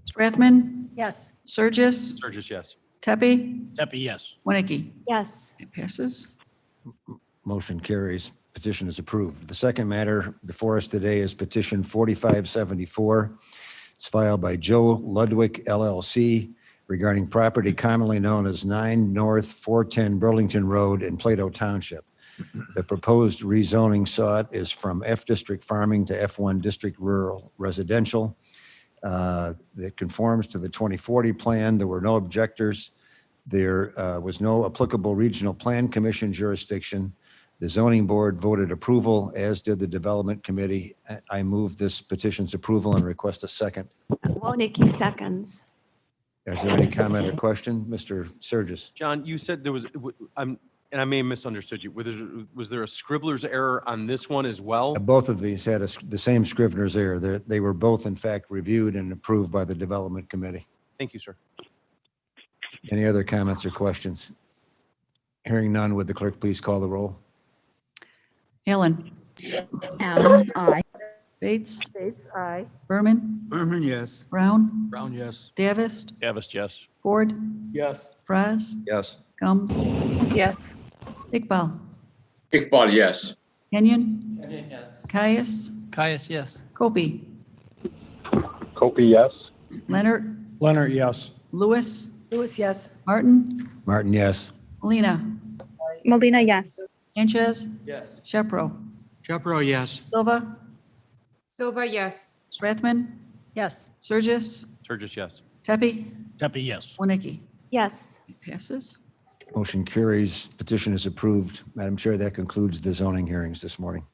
Strathman.
Yes.
Surges.
Sturgis, yes.
Tepe.
Tepe, yes.
Winnicke.
Yes.
It passes.
Motion carries. Petition is approved. The second matter before us today is petition 4574. It's filed by Joe Ludwig LLC regarding property commonly known as 9 North 410 Burlington Road in Plato Township. The proposed rezoning sought is from F District Farming to F1 District Rural Residential. That conforms to the 2040 plan. There were no objectors. There was no applicable regional plan commission jurisdiction. The zoning board voted approval, as did the development committee. I move this petition's approval and request a second.
Winnicke seconds.
Is there any comment or question? Mr. Surges?
John, you said there was, and I may have misunderstood you. Was there a scribbler's error on this one as well?
Both of these had the same scrivener's error. They were both, in fact, reviewed and approved by the development committee.
Thank you, sir.
Any other comments or questions? Hearing none, would the clerk please call the roll?
Allen.
Allen, aye.
Bates.
Bates, aye.
Berman.
Berman, yes.
Brown.
Brown, yes.
Davis.
Davis, yes.
Ford.
Yes.
Fraz.
Yes.
Combs.
Yes.
Iqbal.
Iqbal, yes.
Kenyon.
Kenyon, yes.
Caius.
Caius, yes.
Kopi.
Opie, yes.
Leonard.
Leonard, yes.
Lewis.
Lewis, yes.
Martin.
Martin, yes.
Molina.
Molina, yes.
Sanchez.
Yes.
Shepro.
Shepro, yes.
Silva.
Silva, yes.
Strathman.
Yes.
Surges.
Sturgis, yes.
Tepe.
Tepe, yes.
Winnicke.
Yes.
It passes.
Motion carries. Petition is approved. Madam Chair, that concludes the zoning hearings this morning.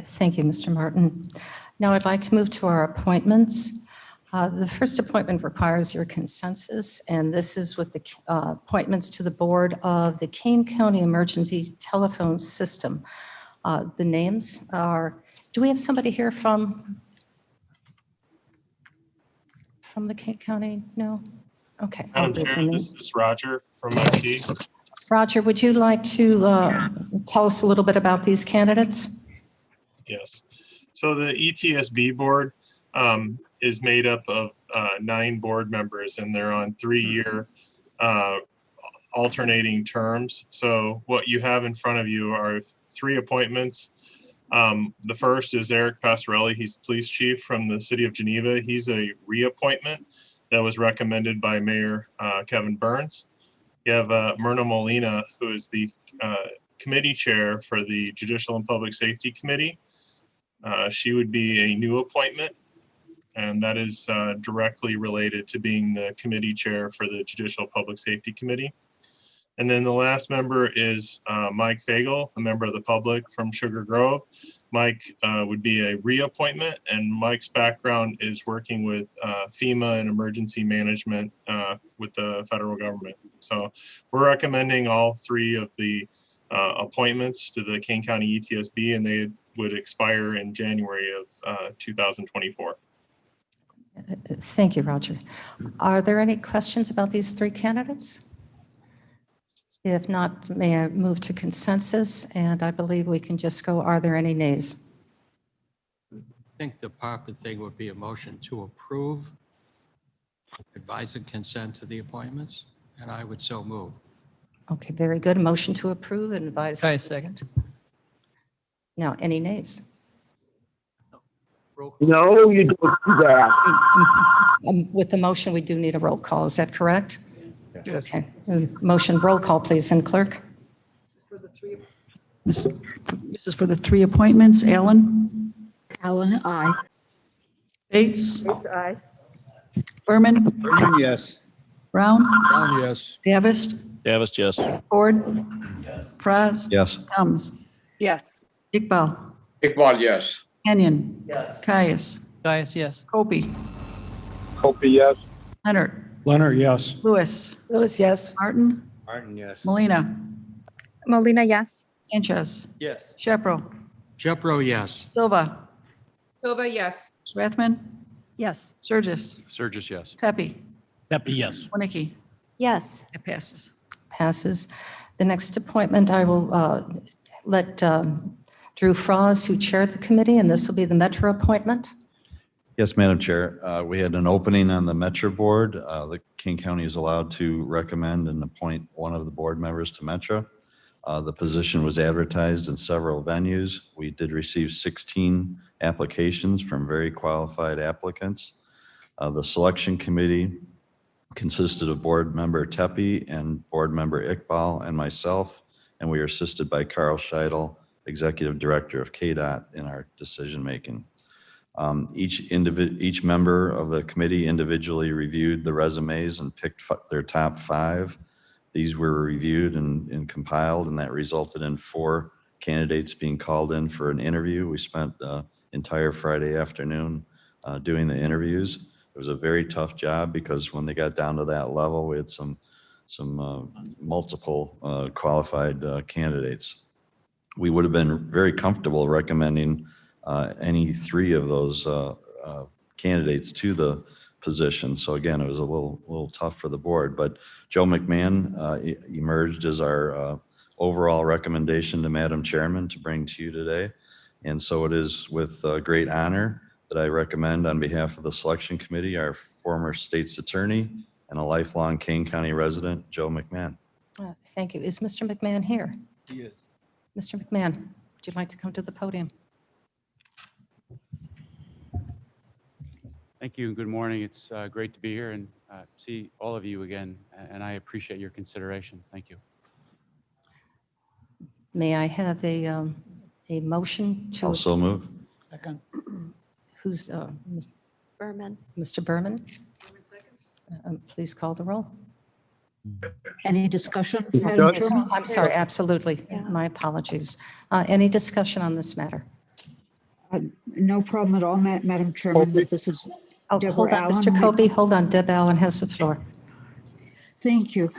Thank you, Mr. Martin. Now I'd like to move to our appointments. The first appointment requires your consensus, and this is with the appointments to the board of the Kane County Emergency Telephone System. The names are, do we have somebody here from the Kane County? No? Okay. I'll
Madam
read
Chair,
the
this
names.
is Roger from IT.
Roger, would you like to tell us a little bit about these candidates?
Yes. So the ETSB board is made up of 9 board members, and they're on 3-year alternating terms. So what you have in front of you are 3 appointments. The first is Eric Passarelli. He's the police chief from the city of Geneva. He's a reappointment that was recommended by Mayor Kevin Burns. You have Myrna Molina, who is the committee chair for the Judicial and Public Safety Committee. She would be a new appointment, and that is directly related to being the committee chair for the Judicial Public Safety Committee. And then the last member is Mike Fagel, a member of the public from Sugar Grove. Mike would be a reappointment, and Mike's background is working with FEMA and emergency management with the federal government. So we're recommending all 3 of the appointments to the Kane County ETSB, and they would expire in January of 2024.
Thank you, Roger. Are there any questions about these 3 candidates? If not, may I move to consensus? And I believe we can just go, are there any nays?
I think the proper thing would be a motion to approve, advise and consent to the appointments, and I would so move.
Okay, very good. Motion to approve and advise.
Caius, second.
Now, any nays?
No, you don't do that.
With the motion, we do need a roll call. Is that correct?
Yes.
Okay. Motion, roll call, please, and clerk.
This is for the 3 appointments. Allen.
Allen, aye.
Bates.
Bates, aye.
Berman.
Berman, yes.
Brown,
Brown, yes.
Davis,
Davis, yes.
Ford, Fraz,
Yes.
Combs,
Yes.
Iqbal,
Iqbal, yes.
Kenyon. Yes. Caius,
Caius, yes.
Copey,
Hopi, yes.
Leonard,
Leonard, yes.
Lewis,
Lewis, yes.
Martin,
Martin, yes.
Molina,
Molina, yes.
Sanchez,
Yes.
Shepro,
Shepro, yes.
Silva,
Silva, yes.
Strathman,
Yes.
Surges,
Surges, yes.
Tepe,
Pepe, yes.
Winnicke.
Yes.
It passes.
Passes. The next appointment, I will let Drew Froz, who chaired the committee, and this will be the Metro appointment.
Yes, Madam Chair. We had an opening on the Metro Board. The King County is allowed to recommend and appoint one of the board members to Metro. The position was advertised in several venues. We did receive 16 applications from very qualified applicants. The selection committee consisted of board member Tepe and board member Iqbal and myself, and we are assisted by Carl Scheidel, executive director of KDOT, in our decision-making. Each member of the committee individually reviewed the resumes and picked their top 5. These were reviewed and compiled, and that resulted in 4 candidates being called in for an interview. We spent the entire Friday afternoon doing the interviews. It was a very tough job because when they got down to that level, we had some multiple qualified candidates. We would have been very comfortable recommending any 3 of those candidates to the position. So again, it was a little tough for the board, but Joe McMahon emerged as our overall recommendation to Madam Chairman to bring to you today. And so it is with great honor that I recommend on behalf of the selection committee, our former state's attorney and a lifelong Kane County resident, Joe McMahon.
Thank you. Is Mr. McMahon here?
He is.
Mr. McMahon, would you like to come to the podium?
Thank you and good morning. It's great to be here and see all of you again, and I appreciate your consideration. Thank you.
May I have a motion to?
Also move.
Second.
Who's
Berman.
Mr. Berman? Please call the roll.
Any discussion?
Yes, I'm sorry, absolutely.
Yeah.
My apologies. Any discussion on this matter?
No problem at all, Madam Chairman, but this is
Oh,
Deborah
hold on,
Allen.
Mr. Copey, hold on. Deb Allen has the floor.
Thank you.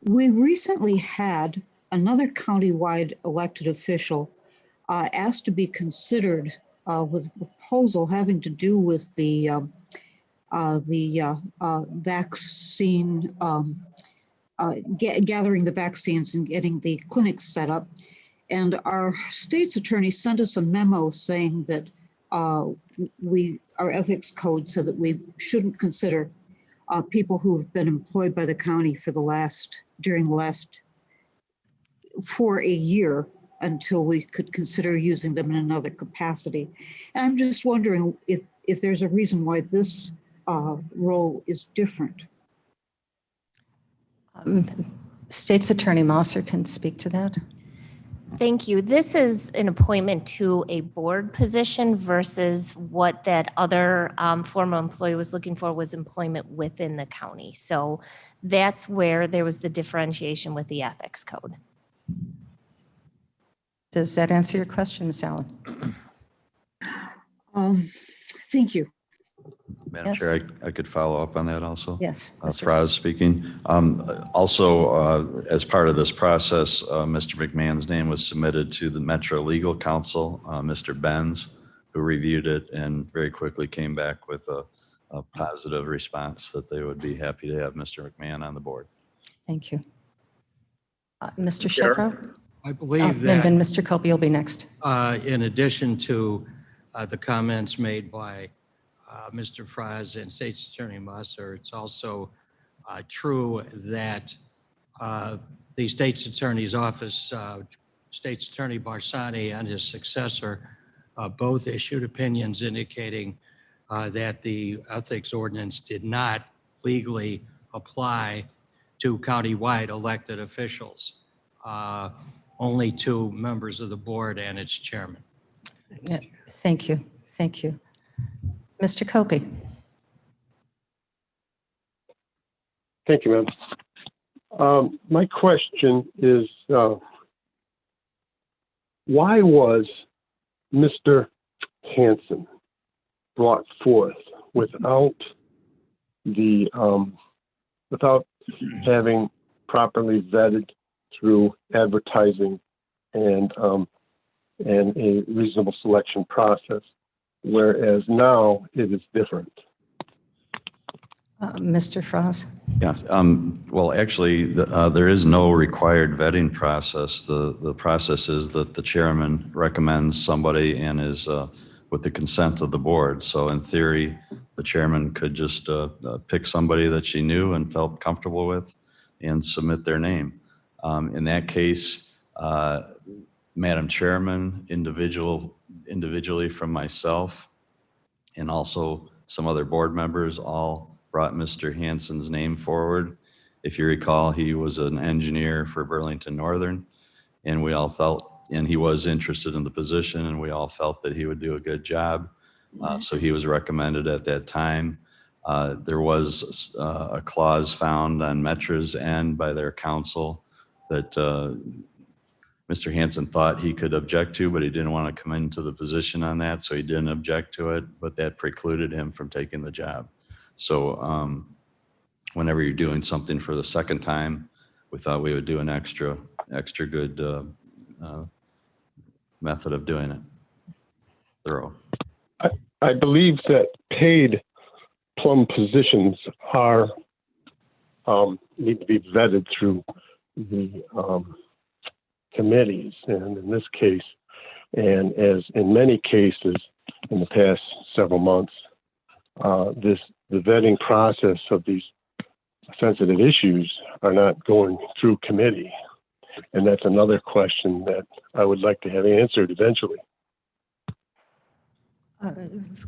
We recently had another countywide elected official asked to be considered with a proposal having to do with the vaccine, gathering the vaccines and getting the clinics set up. And our state's attorney sent us a memo saying that our ethics code said that we shouldn't consider people who have been employed by the county for for a year until we could consider using them in another capacity. And I'm just wondering if there's a reason why this role is different.
State's Attorney Mosser can speak to that.
Thank you. This is an appointment to a board position versus what that other former employee was looking for was employment within the county. So that's where there was the differentiation with the ethics code.
Does that answer your question, Ms. Allen?
Thank you.
Madam
Yes.
Chair, I could follow up on that also.
Yes. Mr.
Fraz speaking. Also, as part of this process, Mr. McMahon's name was submitted to the Metro Legal Counsel, Mr. Benz, who reviewed it and very quickly came back with a positive response that they would be happy to have Mr. McMahon on the board.
Thank you. Mr. Shepro?
I believe
Then
that
Mr. Copey will be next.
in addition to the comments made by Mr. Fraz and State's Attorney Musser, it's also true that the State's Attorney's Office, State's Attorney Barsani and his successor both issued opinions indicating that the ethics ordinance did not legally apply to countywide elected officials, only to members of the board and its chairman.
Yeah, thank you. Thank you. Mr. Copey?
Thank you, ma'am. My question is, why was Mr. Hansen brought forth without without having properly vetted through advertising and a reasonable selection process, whereas now it is different?
Mr. Frost?
Yeah, well, actually, there is no required vetting process. The process is that the chairman recommends somebody and is with the consent of the board. So in theory, the chairman could just pick somebody that she knew and felt comfortable with and submit their name. In that case, Madam Chairman, individually from myself, and also some other board members all brought Mr. Hansen's name forward. If you recall, he was an engineer for Burlington Northern, and we all felt, and he was interested in the position, and we all felt that he would do a good job. So he was recommended at that time. There was a clause found on Metra's end by their counsel that Mr. Hansen thought he could object to, but he didn't want to come into the position on that, so he didn't object to it, but that precluded him from taking the job. So whenever you're doing something for the second time, we thought we would do an extra good method of doing it. Thorough.
I believe that paid plum positions are need to be vetted through the committees, and in this case, and as in many cases in the past several months, the vetting process of these sensitive issues are not going through committee, and that's another question that I would like to have answered eventually.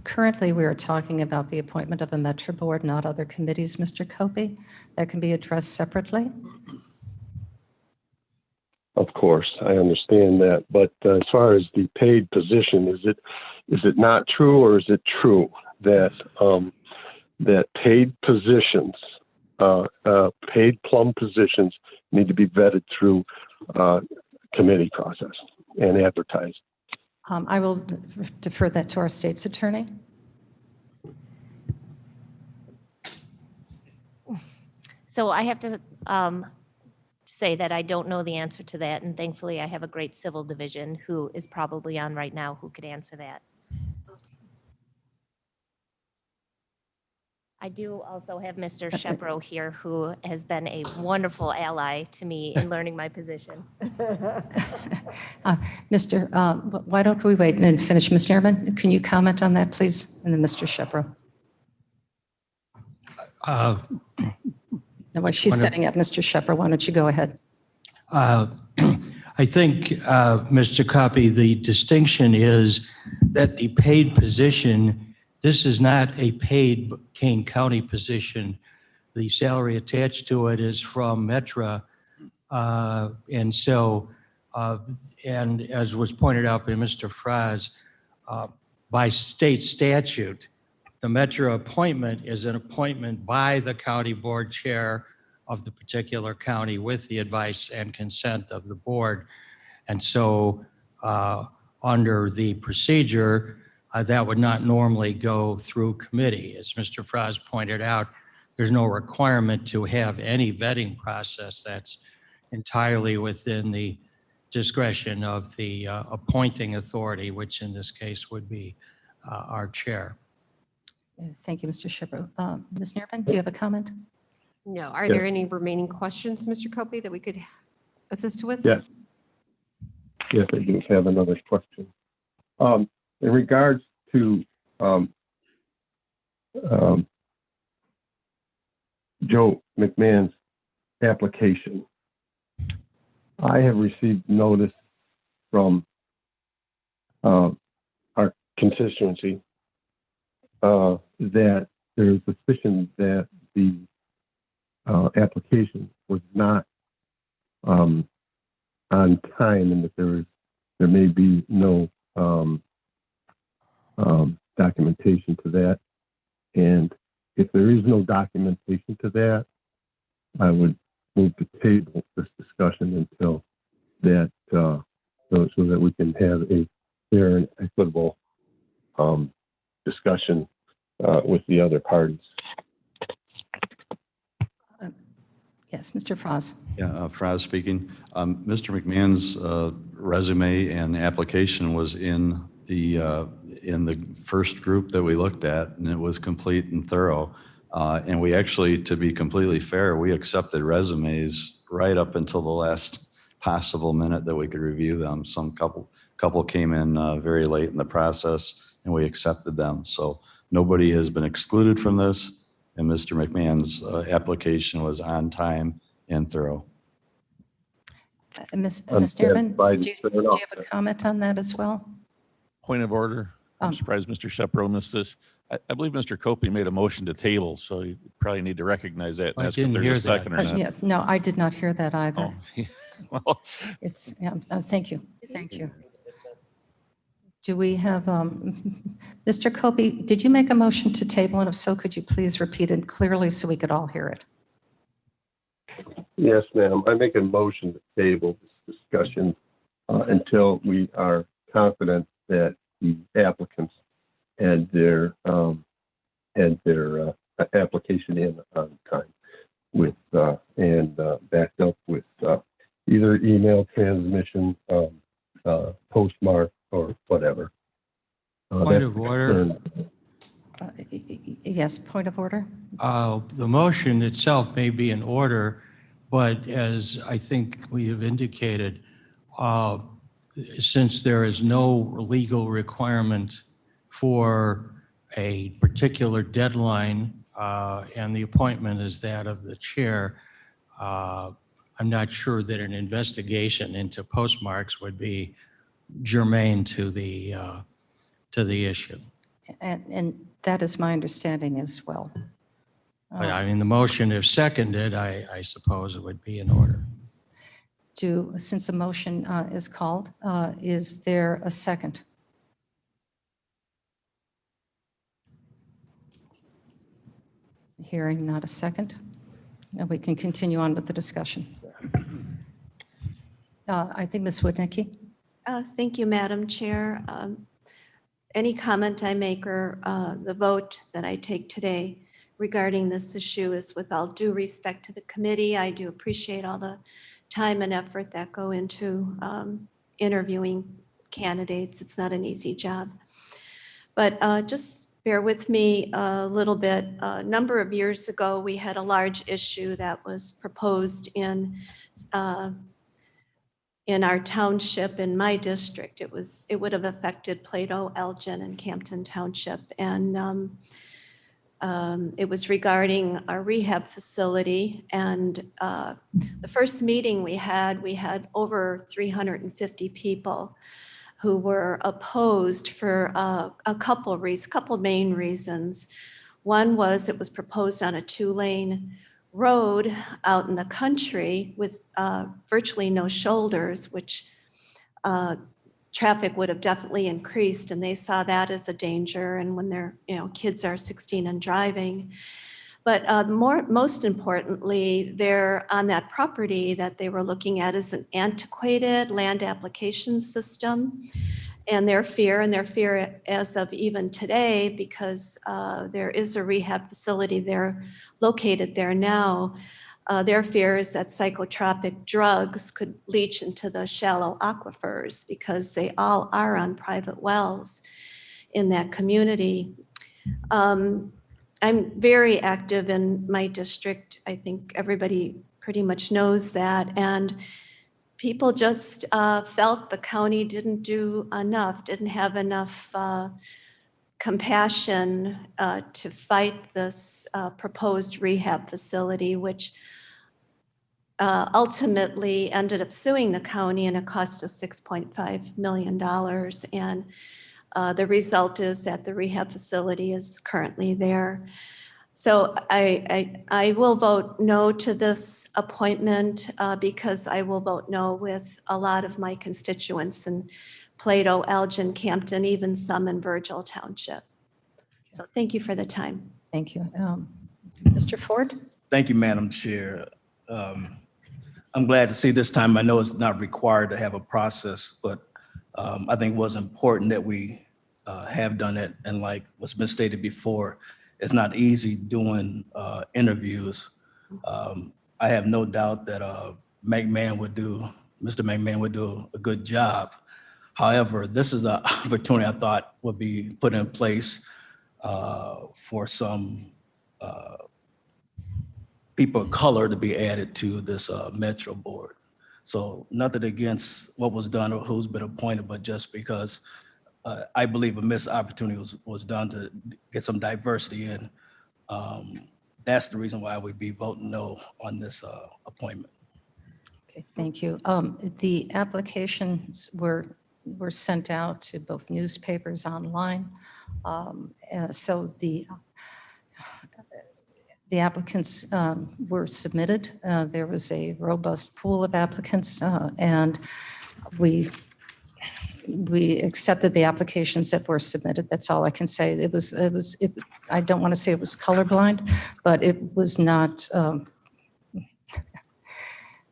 Currently, we are talking about the appointment of a Metro board, not other committees, Mr. Copey. That can be addressed separately.
Of course, I understand that, but as far as the paid position, is it not true, or is it true that that paid positions, paid plum positions, need to be vetted through committee process and advertised?
I will defer that to our state's attorney.
So I have to say that I don't know the answer to that, and thankfully I have a great civil division who is probably on right now who could answer that. I do also have Mr. Shepro here, who has been a wonderful ally to me in learning my position.
Why don't we wait and finish? Ms. Nerman, can you comment on that, please? And then Mr. Shepro. While she's setting up, Mr. Shepro, why don't you go ahead?
I think, Mr. Copy, the distinction is that the paid position, this is not a paid Kane County position. The salary attached to it is from Metra. And so, and as was pointed out by Mr. Fraz, by state statute, the Metra appointment is an appointment by the county board chair of the particular county with the advice and consent of the board. And so under the procedure, that would not normally go through committee. As Mr. Fraz pointed out, there's no requirement to have any vetting process. That's entirely within the discretion of the appointing authority, which in this case would be our chair.
Thank you, Mr. Shepro. Ms. Nerman, do you have a comment?
No. Are there any remaining questions, Mr. Copey, that we could assist with?
Yes. Yes, I do have another question. In regards to Joe McMahon's application, I have received notice from our constituency that there is suspicion that the application was not on time, and that there may be no documentation to that. And if there is no documentation to that, I would move to table this discussion until that, so that we can have a fair and equitable discussion with the other parties.
Yes, Mr. Frost.
Yeah, Fraz speaking. Mr. McMahon's resume and application was in the first group that we looked at, and it was complete and thorough. And we actually, to be completely fair, we accepted resumes right up until the last possible minute that we could review them. Some couple came in very late in the process, and we accepted them. So nobody has been excluded from this, and Mr. McMahon's application was on time and thorough.
Ms. Newman, do you have a comment on that as well?
Point of order. I'm surprised Mr. Shepro missed this. I believe Mr. Copey made a motion to table, so you probably need to recognize that and ask if there's a second or not.
Yeah, no, I did not hear that either.
Oh, well,
It's, yeah, thank you. Thank you. Do we have, Mr. Copey, did you make a motion to table? And if so, could you please repeat it clearly so we could all hear it?
Yes, ma'am. I make a motion to table this discussion until we are confident that the applicants had their application in on time with and backed up with either email transmission, postmark, or whatever.
Point of order.
Yes, point of order.
The motion itself may be in order, but as I think we have indicated, since there is no legal requirement for a particular deadline and the appointment is that of the chair, I'm not sure that an investigation into postmarks would be germane to the issue.
And that is my understanding as well.
But I mean, the motion, if seconded, I suppose it would be in order.
Since a motion is called, is there a second? Hearing not a second, and we can continue on with the discussion. I think Ms. Wodnicki.
Thank you, Madam Chair. Any comment I make or the vote that I take today regarding this issue is with all due respect to the committee. I do appreciate all the time and effort that go into interviewing candidates. It's not an easy job. But just bear with me a little bit. A number of years ago, we had a large issue that was proposed in our township, in my district. It would have affected Plato, Elgin, and Campton Township. And it was regarding our rehab facility. And the first meeting we had over 350 people who were opposed for a couple main reasons. One was it was proposed on a 2-lane road out in the country with virtually no shoulders, which traffic would have definitely increased, and they saw that as a danger. And when their kids are 16 and driving, but most importantly, there on that property that they were looking at is an antiquated land application system, and their fear as of even today, because there is a rehab facility there located there now. Their fear is that psychotropic drugs could leach into the shallow aquifers because they all are on private wells in that community. I'm very active in my district. I think everybody pretty much knows that. And people just felt the county didn't do enough, didn't have enough compassion to fight this proposed rehab facility, which ultimately ended up suing the county, and it cost us $6.5 million. And the result is that the rehab facility is currently there. So I will vote no to this appointment because I will vote no with a lot of my constituents in Plato, Elgin, Campton, even some in Virgil Township. So thank you for the time.
Thank you. Mr. Ford?
Thank you, Madam Chair. I'm glad to see this time. I know it's not required to have a process, but I think it was important that we have done it. And like what's been stated before, it's not easy doing interviews. I have no doubt that Mr. McMahon would do a good job. However, this is an opportunity I thought would be put in place for some people of color to be added to this Metro board. So nothing against what was done or who's been appointed, but just because I believe a missed opportunity was done to get some diversity in. That's the reason why we'd be voting no on this appointment.
Okay, thank you. The applications were sent out to both newspapers online. So the applicants were submitted. There was a robust pool of applicants, and we accepted the applications that were submitted. That's all I can say. I don't want to say it was colorblind, but it was not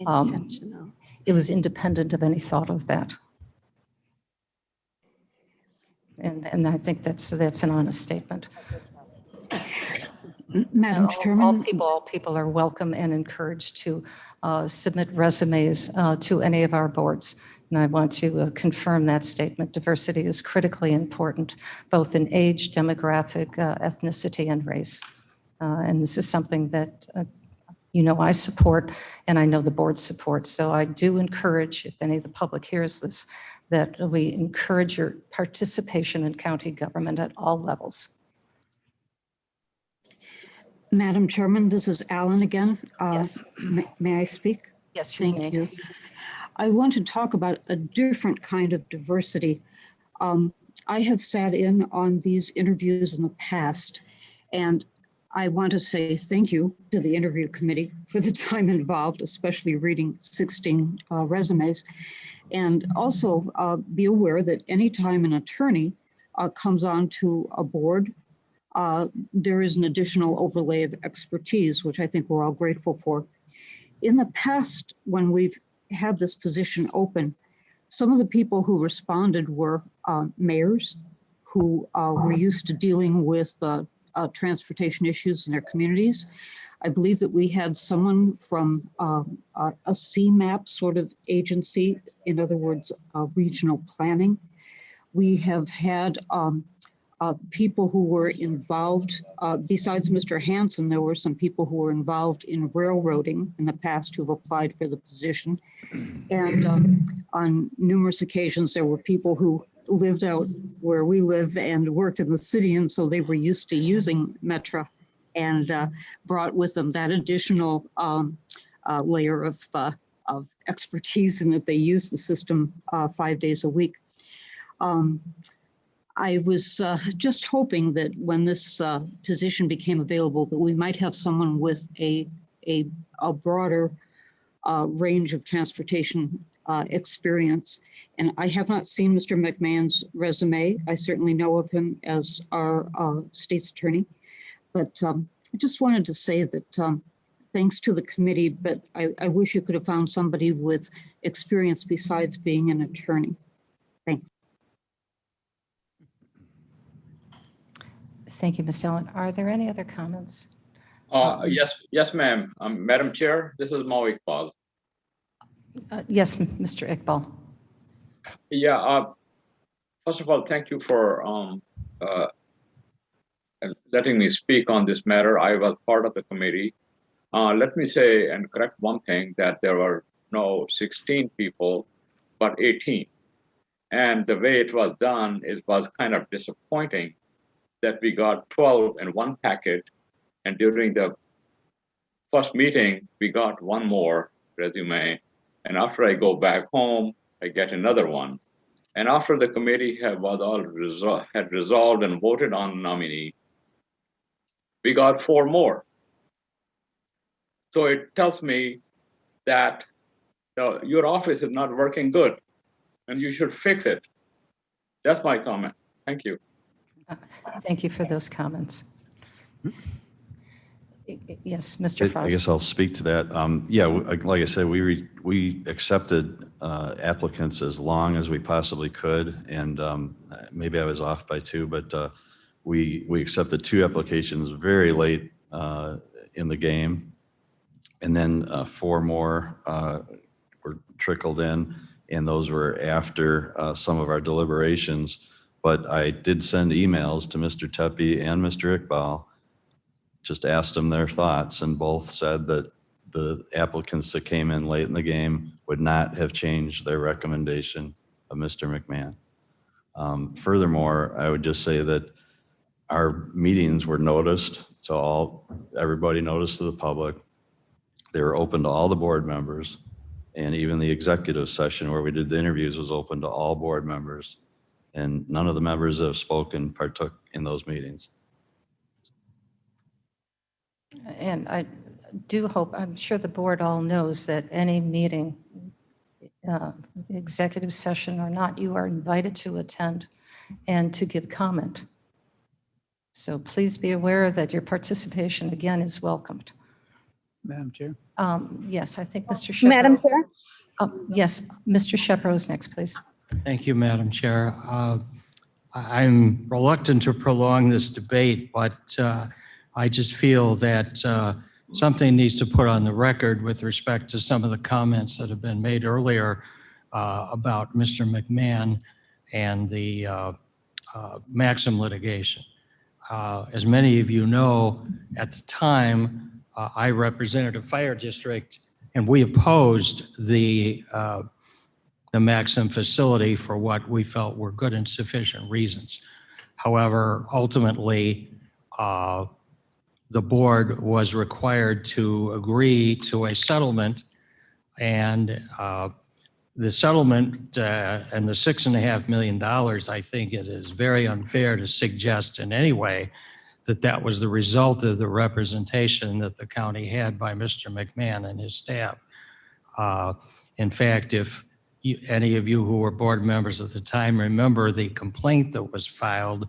Intentional.
it was independent of any thought of that. And I think that's an honest statement.
Madam Chairman.
All people are welcome and encouraged to submit resumes to any of our boards. And I want to confirm that statement. Diversity is critically important, both in age, demographic, ethnicity, and race. And this is something that I support, and I know the board supports. So I do encourage, if any of the public hears this, that we encourage your participation in county government at all levels.
Madam Chairman, this is Alan again.
Yes.
May I speak?
Yes, you may.
Thank you. I want to talk about a different kind of diversity. I have sat in on these interviews in the past, and I want to say thank you to the interview committee for the time involved, especially reading 16 resumes. And also be aware that anytime an attorney comes onto a board, there is an additional overlay of expertise, which I think we're all grateful for. In the past, when we've had this position open, some of the people who responded were mayors who were used to dealing with transportation issues in their communities. I believe that we had someone from a CMAP sort of agency, in other words, regional planning. We have had people who were involved, besides Mr. Hansen, there were some people who were involved in railroading in the past who've applied for the position. And on numerous occasions, there were people who lived out where we live and worked in the city, and so they were used to using Metra and brought with them that additional layer of expertise in that they use the system 5 days a week. I was just hoping that when this position became available, that we might have someone with a broader range of transportation experience. And I have not seen Mr. McMahon's resume. I certainly know of him as our state's attorney. But I just wanted to say that thanks to the committee, but I wish you could have found somebody with experience besides being an attorney. Thanks.
Thank you, Ms. Allen. Are there any other comments?
Yes, ma'am. Madam Chair, this is Mo Iqbal.
Yes, Mr. Iqbal.
Yeah. First of all, thank you for letting me speak on this matter. I was part of the committee. Let me say and correct one thing, that there were no 16 people, but 18. And the way it was done, it was kind of disappointing that we got 12 in one packet. And during the first meeting, we got one more resume. And after I go back home, I get another one. And after the committee had resolved and voted on the nominee, we got 4 more. So it tells me that your office is not working good and you should fix it. That's my comment. Thank you.
Thank you for those comments. Yes, Mr.
I
Frost.
guess I'll speak to that. Yeah, like I said, we accepted applicants as long as we possibly could, and maybe I was off by two, but we accepted 2 applications very late in the game, and then 4 more were trickled in, and those were after some of our deliberations. But I did send emails to Mr. Tepe and Mr. Iqbal, just asked them their thoughts, and both said that the applicants that came in late in the game would not have changed their recommendation of Mr. McMahon. Furthermore, I would just say that our meetings were noticed to everybody noticed to the public. They were open to all the board members, and even the executive session where we did the interviews was open to all board members, and none of the members that have spoken partook in those meetings.
And I do hope, I'm sure the board all knows that any meeting, executive session or not, you are invited to attend and to give comment. So please be aware that your participation again is welcomed.
Madam Chair.
Yes, I think Mr. Shepro.
Madam Chair?
Yes, Mr. Shepro is next, please.
Thank you, Madam Chair. I'm reluctant to prolong this debate, but I just feel that something needs to put on the record with respect to some of the comments that have been made earlier about Mr. McMahon and the Maxim litigation. As many of you know, at the time, I represented a fire district, and we opposed the Maxim facility for what we felt were good and sufficient reasons. However, ultimately, the board was required to agree to a settlement, and the settlement and the $6.5 million, I think it is very unfair to suggest in any way that that was the result of the representation that the county had by Mr. McMahon and his staff. In fact, if any of you who were board members at the time remember the complaint that was filed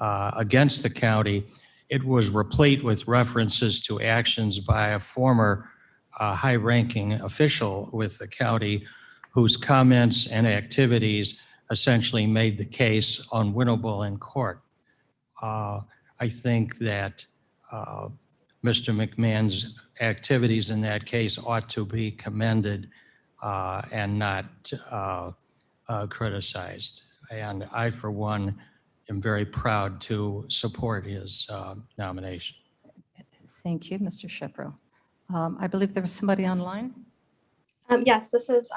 against the county, it was replete with references to actions by a former high-ranking official with the county whose comments and activities essentially made the case unwinnable in court. I think that Mr. McMahon's activities in that case ought to be commended and not criticized. And I, for one, am very proud to support his nomination.
Thank you, Mr. Shepro. I believe there was somebody online.
Yes, this is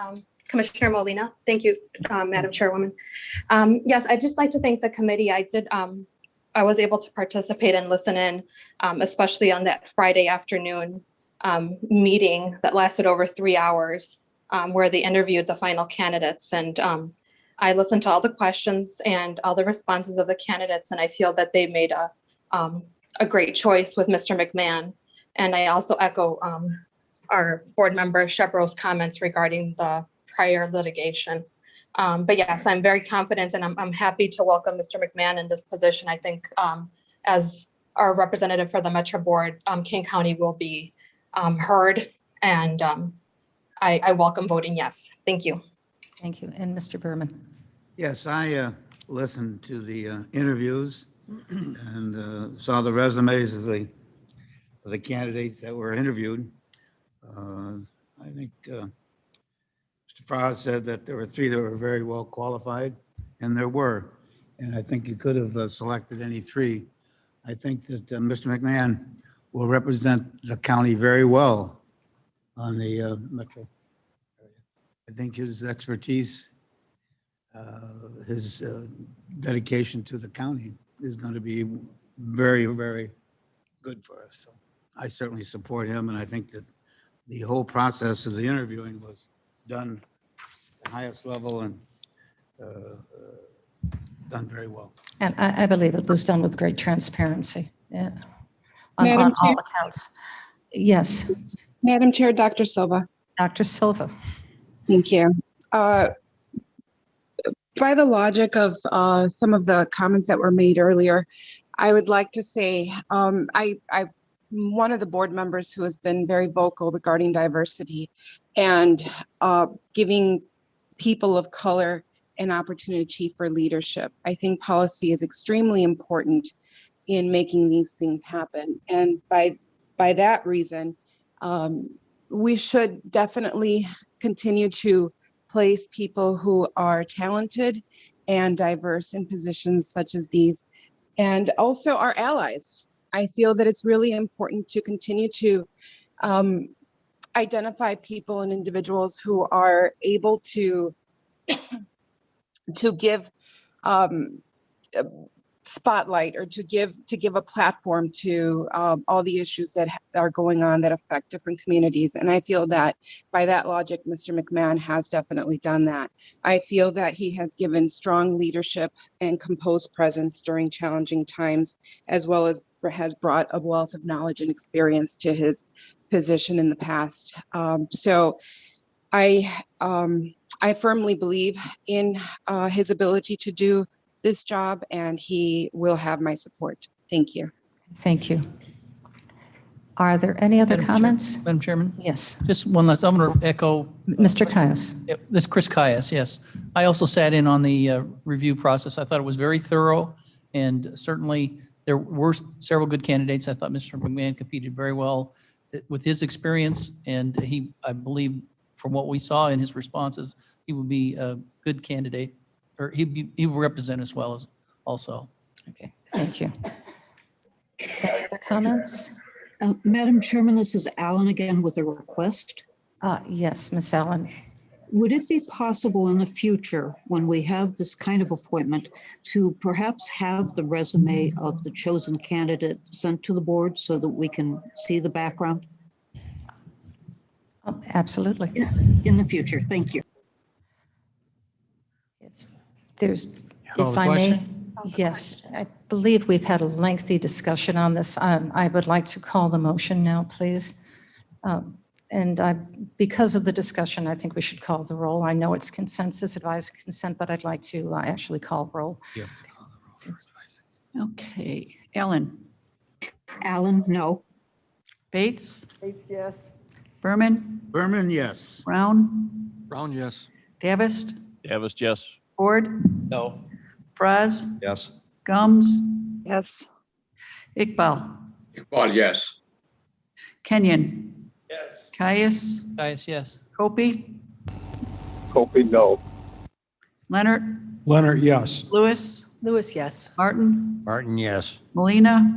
Commissioner Molina. Thank you, Madam Chairwoman. Yes, I'd just like to thank the committee. I was able to participate and listen in, especially on that Friday afternoon meeting that lasted over 3 hours, where they interviewed the final candidates. And I listened to all the questions and all the responses of the candidates, and I feel that they made a great choice with Mr. McMahon. And I also echo our board member Shepro's comments regarding the prior litigation. But yes, I'm very confident, and I'm happy to welcome Mr. McMahon in this position. I think as our representative for the Metro Board, Kane County will be heard, and I welcome voting yes. Thank you.
Thank you. And Mr. Berman.
Yes, I listened to the interviews and saw the resumes of the candidates that were interviewed. I think Mr. Frost said that there were 3 that were very well qualified, and there were. And I think you could have selected any 3. I think that Mr. McMahon will represent the county very well on the metro area. I think his expertise, his dedication to the county is going to be very, very good for us. So I certainly support him, and I think that the whole process of the interviewing was done at the highest level and done very well.
And I believe it was done with great transparency. Yeah.
Madam
On all
Chair?
accounts. Yes.
Madam Chair, Dr. Silva.
Dr. Silva.
Thank you. By the logic of some of the comments that were made earlier, I would like to say I one of the board members who has been very vocal regarding diversity and giving people of color an opportunity for leadership. I think policy is extremely important in making these things happen. And by that reason, we should definitely continue to place people who are talented and diverse in positions such as these, and also our allies. I feel that it's really important to continue to identify people and individuals who are able to give spotlight or to give a platform to all the issues that are going on that affect different communities. And I feel that by that logic, Mr. McMahon has definitely done that. I feel that he has given strong leadership and composed presence during challenging times, as well as has brought a wealth of knowledge and experience to his position in the past. So I firmly believe in his ability to do this job, and he will have my support. Thank you.
Thank you. Are there any other comments?
Madam Chairman?
Yes.
Just one last, I'm going to echo.
Mr. Caius.
This is Chris Caius, yes. I also sat in on the review process. I thought it was very thorough, and certainly there were several good candidates. I thought Mr. McMahon competed very well with his experience, and I believe from what we saw in his responses, he would be a good candidate, or he will represent us well as also.
Okay, thank you. Any other comments?
Madam Chairman, this is Alan again with a request.
Yes, Ms. Allen.
Would it be possible in the future, when we have this kind of appointment, to perhaps have the resume of the chosen candidate sent to the board so that we can see the background?
Absolutely.
In the future, thank you.
If I may, yes, I believe we've had a lengthy discussion on this. I would like to call the motion now, please. Because of the discussion, I think we should call the roll. I know it's consensus, advised consent, but I'd like to actually call roll.
Okay, Ellen.
Allen, no.
Bates.
Bates, yes.
Berman.
Berman, yes.
Brown.
Brown, yes.
Davis.
Davis, yes.
Ford.
No.
Fraz.
Yes.
Gums.
Yes.
Iqbal.
Iqbal, yes.
Kenyon.
Yes.
Caius.
Caius, yes.
Copey.
Copey, no.
Leonard.
Leonard, yes.
Lewis.
Lewis, yes.
Martin.
Martin, yes.
Molina.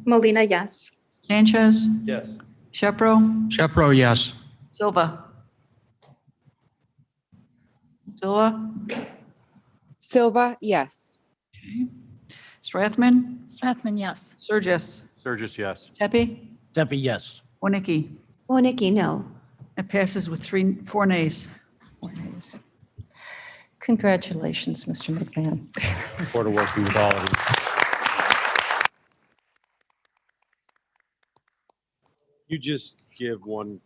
Molina, yes.
Sanchez.
Yes.
Shepro.
Shepro, yes.
Silva. Silva.
Silva, yes.
Okay. Strathman.
Strathman, yes.
Surgis.
Surgis, yes.
Tepe.
Debbie, yes.
Winicky.
Wonicky, no.
It passes with 4 nays.
4 nays. Congratulations, Mr. McMahon.
Look forward to working with all of you. You just give one.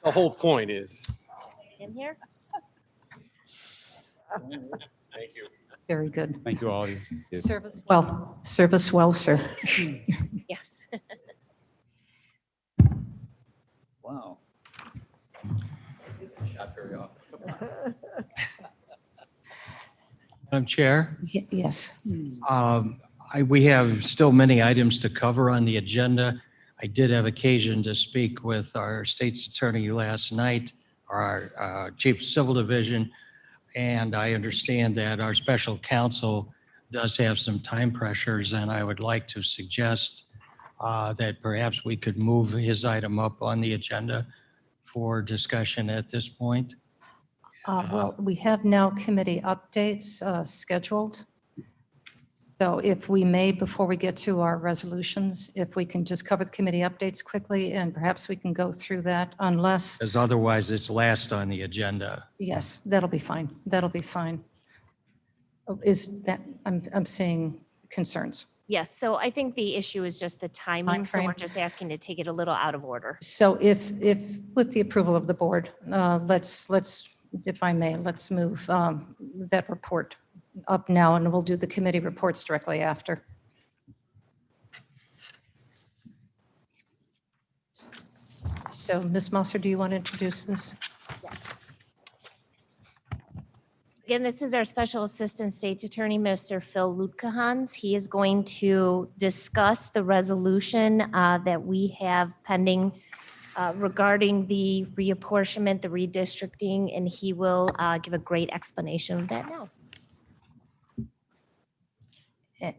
The whole point is.
In here?
Thank you.
Very good.
Thank you, all of you.
Service well. Service well, sir.
Yes.
Wow.
Not very often.
Madam Chair,
Yes.
we have still many items to cover on the agenda. I did have occasion to speak with our state's attorney last night, our chief of civil division, and I understand that our special counsel does have some time pressures, and I would like to suggest that perhaps we could move his item up on the agenda for discussion at this point.
Well, we have now committee updates scheduled. So if we may, before we get to our resolutions, if we can just cover the committee updates quickly, and perhaps we can go through that unless,
Because otherwise it's last on the agenda.
yes, that'll be fine. That'll be fine. Oh, is that, I'm seeing concerns.
Yes, so I think the issue is just the timing, so we're
Timeframe.
just asking to take it a little out of order.
So if with the approval of the board, let's, if I may, let's move that report up now, and we'll do the committee reports directly after. So Ms. Musser, do you want to introduce this?
Again, this is our Special Assistant State's Attorney, Mr. Phil Lutkehans. He is going to discuss the resolution that we have pending regarding the reapportionment, the redistricting, and he will give a great explanation of that now.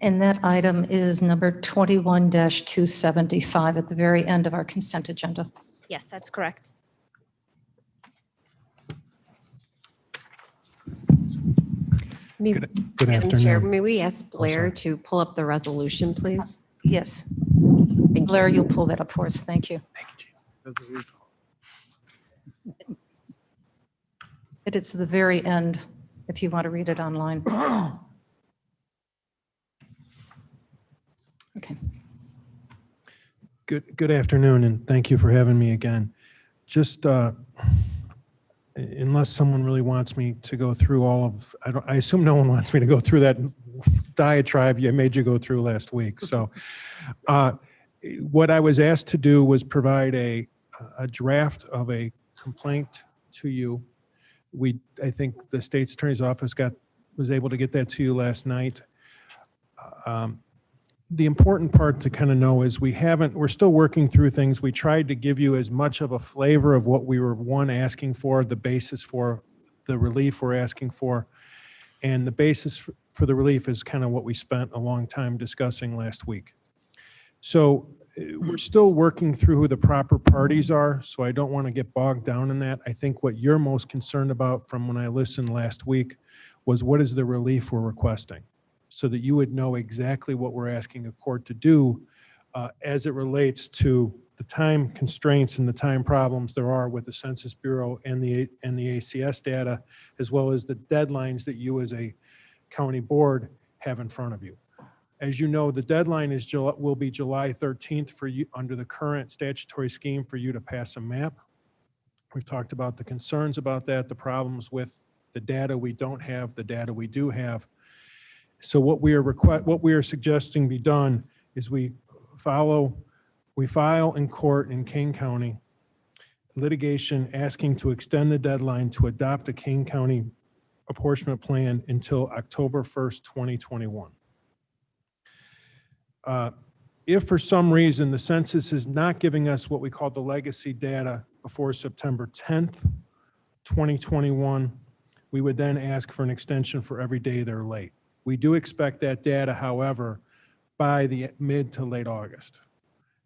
And that item is number 21-275 at the very end of our consent agenda.
Yes, that's correct.
Good
Madam Chair,
afternoon.
may we ask Blair
sorry.
to pull up the resolution, please?
Yes. Blair, you'll pull that up for us. Thank you. It is the very end, if you want to read it online. Okay.
Good afternoon, and thank you for having me again. Just unless someone really wants me to go through all of, I assume no one wants me to go through that diatribe I made you go through last week. So what I was asked to do was provide a draft of a complaint to you. I think the state's attorney's office was able to get that to you last night. The important part to kind of know is we're still working through things. We tried to give you as much of a flavor of what we were, asking for, the basis for the relief we're asking for. And the basis for the relief is kind of what we spent a long time discussing last week. So we're still working through who the proper parties are, so I don't want to get bogged down in that. I think what you're most concerned about from when I listened last week was what is the relief we're requesting, so that you would know exactly what we're asking a court to do as it relates to the time constraints and the time problems there are with the Census Bureau and the ACS data, as well as the deadlines that you as a county board have in front of you. As you know, the deadline will be July 13th for you under the current statutory scheme for you to pass a map. We've talked about the concerns about that, the problems with the data we don't have, the data we do have. So what we are suggesting be done is we file in court in Kane County litigation asking to extend the deadline to adopt a Kane County apportionment plan until October 1st, 2021. If for some reason the census is not giving us what we call the legacy data before September 10th, 2021, we would then ask for an extension for every day they're late. We do expect that data, however, by the mid to late August.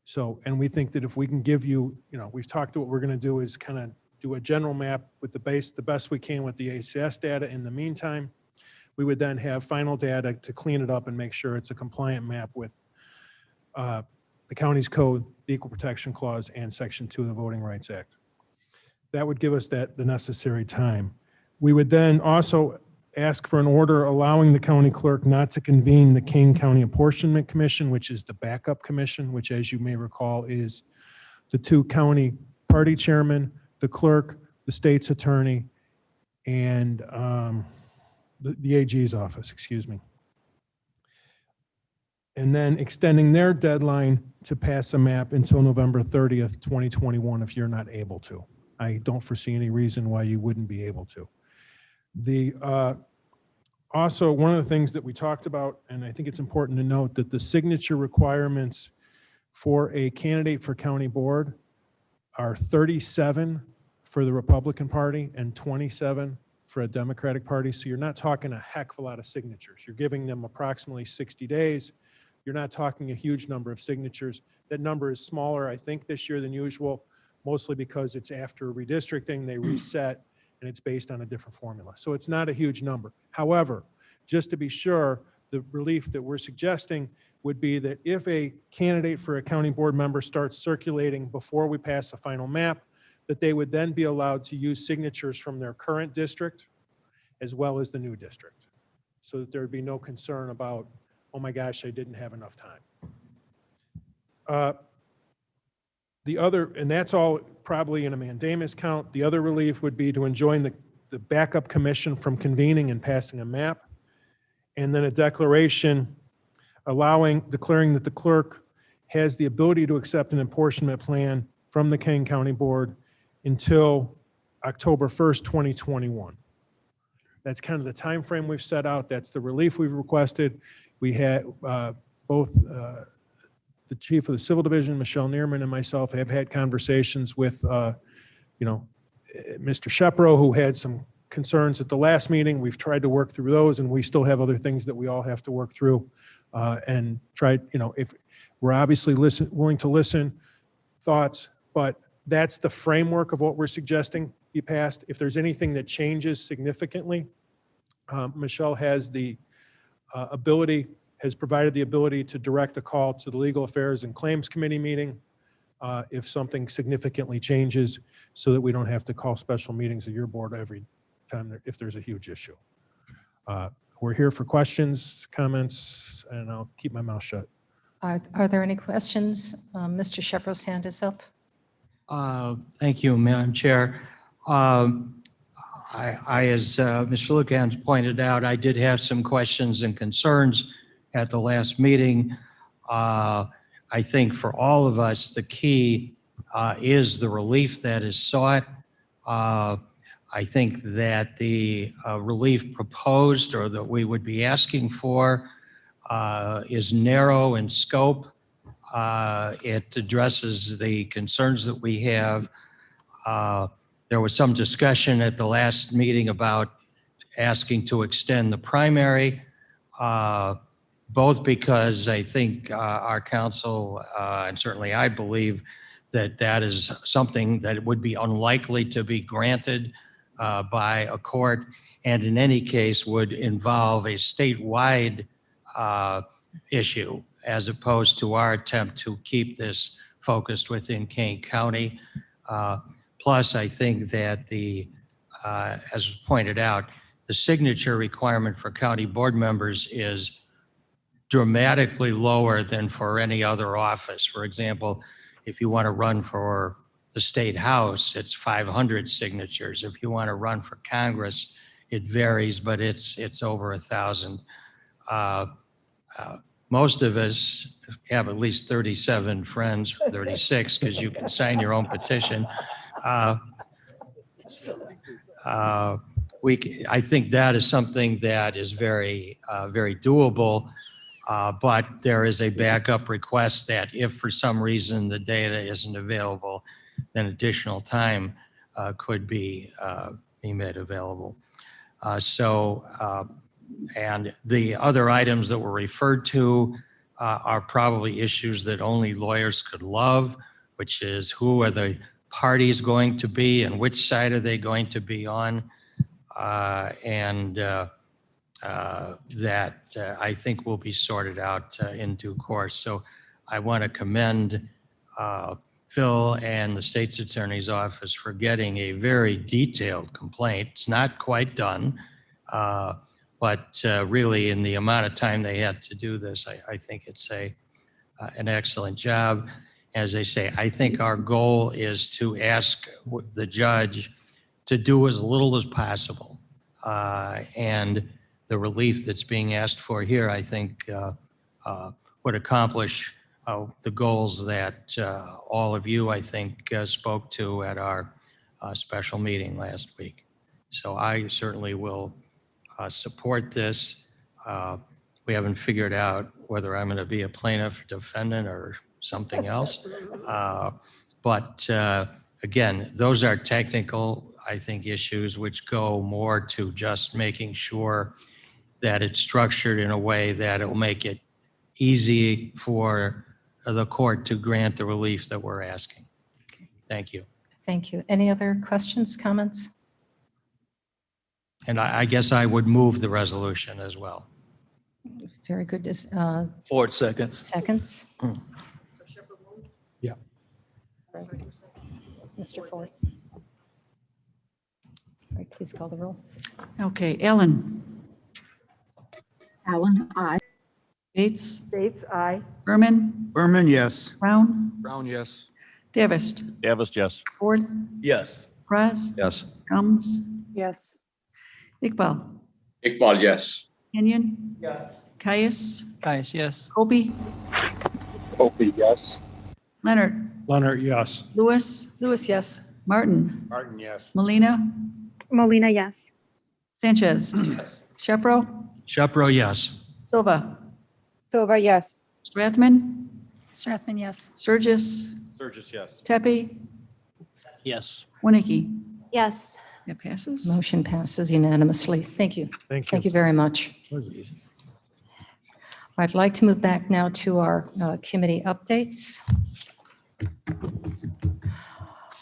So, and we think that if we can give you, we've talked to what we're going to do is kind of do a general map with the best we can with the ACS data in the meantime. We would then have final data to clean it up and make sure it's a compliant map with the county's code, the Equal Protection Clause, and Section 2 of the Voting Rights Act. That would give us the necessary time. We would then also ask for an order allowing the county clerk not to convene the Kane County Apportionment Commission, which is the backup commission, which, as you may recall, is the two county party chairmen, the clerk, the state's attorney, and the AG's office, excuse me. And then extending their deadline to pass a map until November 30th, 2021, if you're not able to. I don't foresee any reason why you wouldn't be able to. Also, one of the things that we talked about, and I think it's important to note, that the signature requirements for a candidate for county board are 37 for the Republican Party and 27 for a Democratic Party. So you're not talking a heck of a lot of signatures. You're giving them approximately 60 days. You're not talking a huge number of signatures. That number is smaller, I think, this year than usual, mostly because it's after redistricting, they reset, and it's based on a different formula. So it's not a huge number. However, just to be sure, the relief that we're suggesting would be that if a candidate for a county board member starts circulating before we pass the final map, that they would then be allowed to use signatures from their current district as well as the new district, so that there would be no concern about, oh my gosh, I didn't have enough time. And that's all probably in a mandamus count. The other relief would be to enjoin the backup commission from convening and passing a map, and then a declaration declaring that the clerk has the ability to accept an apportionment plan from the Kane County Board until October 1st, 2021. That's kind of the time frame we've set out. That's the relief we've requested. We had both the chief of the civil division, Michelle Neerman, and myself have had conversations with, Mr. Shepro, who had some concerns at the last meeting. We've tried to work through those, and we still have other things that we all have to work through and try, if we're obviously willing to listen, thoughts, but that's the framework of what we're suggesting be passed. If there's anything that changes significantly, Michelle has the has provided the ability to direct a call to the Legal Affairs and Claims Committee meeting if something significantly changes, so that we don't have to call special meetings of your board every time if there's a huge issue. We're here for questions, comments, and I'll keep my mouth shut.
Are there any questions? Mr. Shepherd's hand is up.
Thank you, Madam Chair. As Mr. Lucan pointed out, I did have some questions and concerns at the last meeting. I think for all of us, the key is the relief that is sought. I think that the relief proposed or that we would be asking for is narrow in scope. It addresses the concerns that we have. There was some discussion at the last meeting about asking to extend the primary, both because I think our council, and certainly I believe that that is something that would be unlikely to be granted by a court, and in any case would involve a statewide issue, as opposed to our attempt to keep this focused within Kane County. Plus, I think that as pointed out, the signature requirement for county board members is dramatically lower than for any other office. For example, if you want to run for the state house, it's 500 signatures. If you want to run for Congress, it varies, but it's over 1,000. Most of us have at least 37 friends, 36, because you can sign your own petition. I think that is something that is very, very doable. But there is a backup request that if for some reason the data isn't available, then additional time could be made available. And the other items that were referred to are probably issues that only lawyers could love, which is who are the parties going to be and which side are they going to be on, that I think will be sorted out in due course. So I want to commend Phil and the State's Attorney's Office for getting a very detailed complaint. It's not quite done, but really in the amount of time they had to do this, I think it's an excellent job. As I say, I think our goal is to ask the judge to do as little as possible. And the relief that's being asked for here, I think, would accomplish the goals that all of you, I think, spoke to at our special meeting last week. So I certainly will support this. We haven't figured out whether I'm going to be a plaintiff, defendant, or something else. But again, those are technical, I think, issues which go more to just making sure that it's structured in a way that it will make it easy for the court to grant the relief that we're asking. Thank you.
Thank you. Any other questions, comments?
And I guess I would move the resolution as well.
Very good.
4 seconds.
Seconds?
Yeah.
Mr. Ford. All right, please call the roll.
Okay, Ellen.
Allen, aye.
Bates.
Bates, aye.
Berman.
Berman, yes.
Brown.
Brown, yes.
Davis.
Davis, yes.
Ford.
Yes.
Fraz.
Yes.
Combs.
Yes.
Iqbal.
Iqbal, yes.
Kenyon.
Yes.
Caius.
Caius, yes.
Kobe.
Opie, yes.
Leonard.
Leonard, yes.
Lewis,
Lewis, yes.
Martin,
Martin, yes.
Molina,
Molina, yes.
Sanchez. Shepro,
Shepro, yes.
Silva,
Silva, yes.
Strathman,
Strathman, yes.
Surges,
Sturgis, yes.
Tepe,
Yes.
Winnicke.
Yes.
That passes.
Motion passes unanimously. Thank you.
Thank you.
Thank you very much.
Was easy.
I'd like to move back now to our committee updates.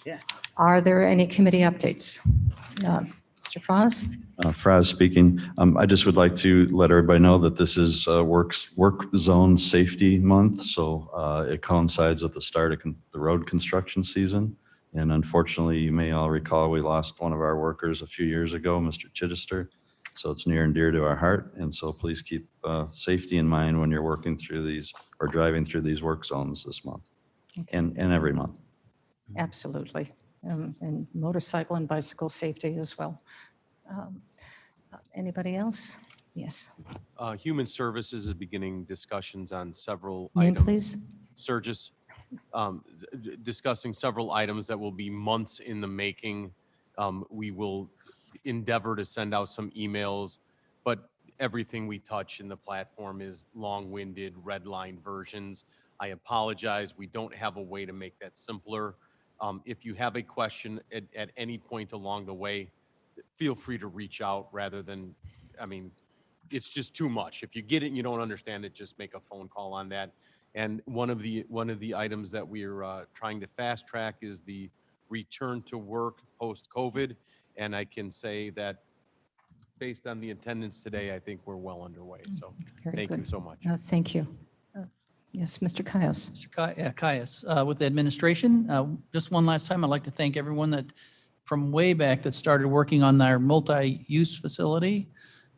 Yeah.
Are there any committee updates? Mr. Frost?
Fraz speaking. I just would like to let everybody know that this is work zone safety month. So it coincides with the start of the road construction season. And unfortunately, you may all recall, we lost one of our workers a few years ago, Mr. Chichester. So it's near and dear to our heart. And so please keep safety in mind when you're working through these or driving through these work zones this month and every month.
Absolutely. And motorcycle and bicycle safety as well. Anybody else? Yes.
Human Services is beginning discussions on several
Name,
items.
please.
Surges, discussing several items that will be months in the making. We will endeavor to send out some emails, but everything we touch in the platform is long-winded, red line versions. I apologize. We don't have a way to make that simpler. If you have a question at any point along the way, feel free to reach out rather than, I mean, it's just too much. If you get it and you don't understand it, just make a phone call on that. And one of the items that we're trying to fast track is the return to work post-COVID. And I can say that based on the attendance today, I think we're well underway. So
Very
thank
good.
you so much.
Thank you. Yes, Mr. Caius.
Mr. Caius, with the administration, just one last time, I'd like to thank everyone that from way back that started working on our multi-use facility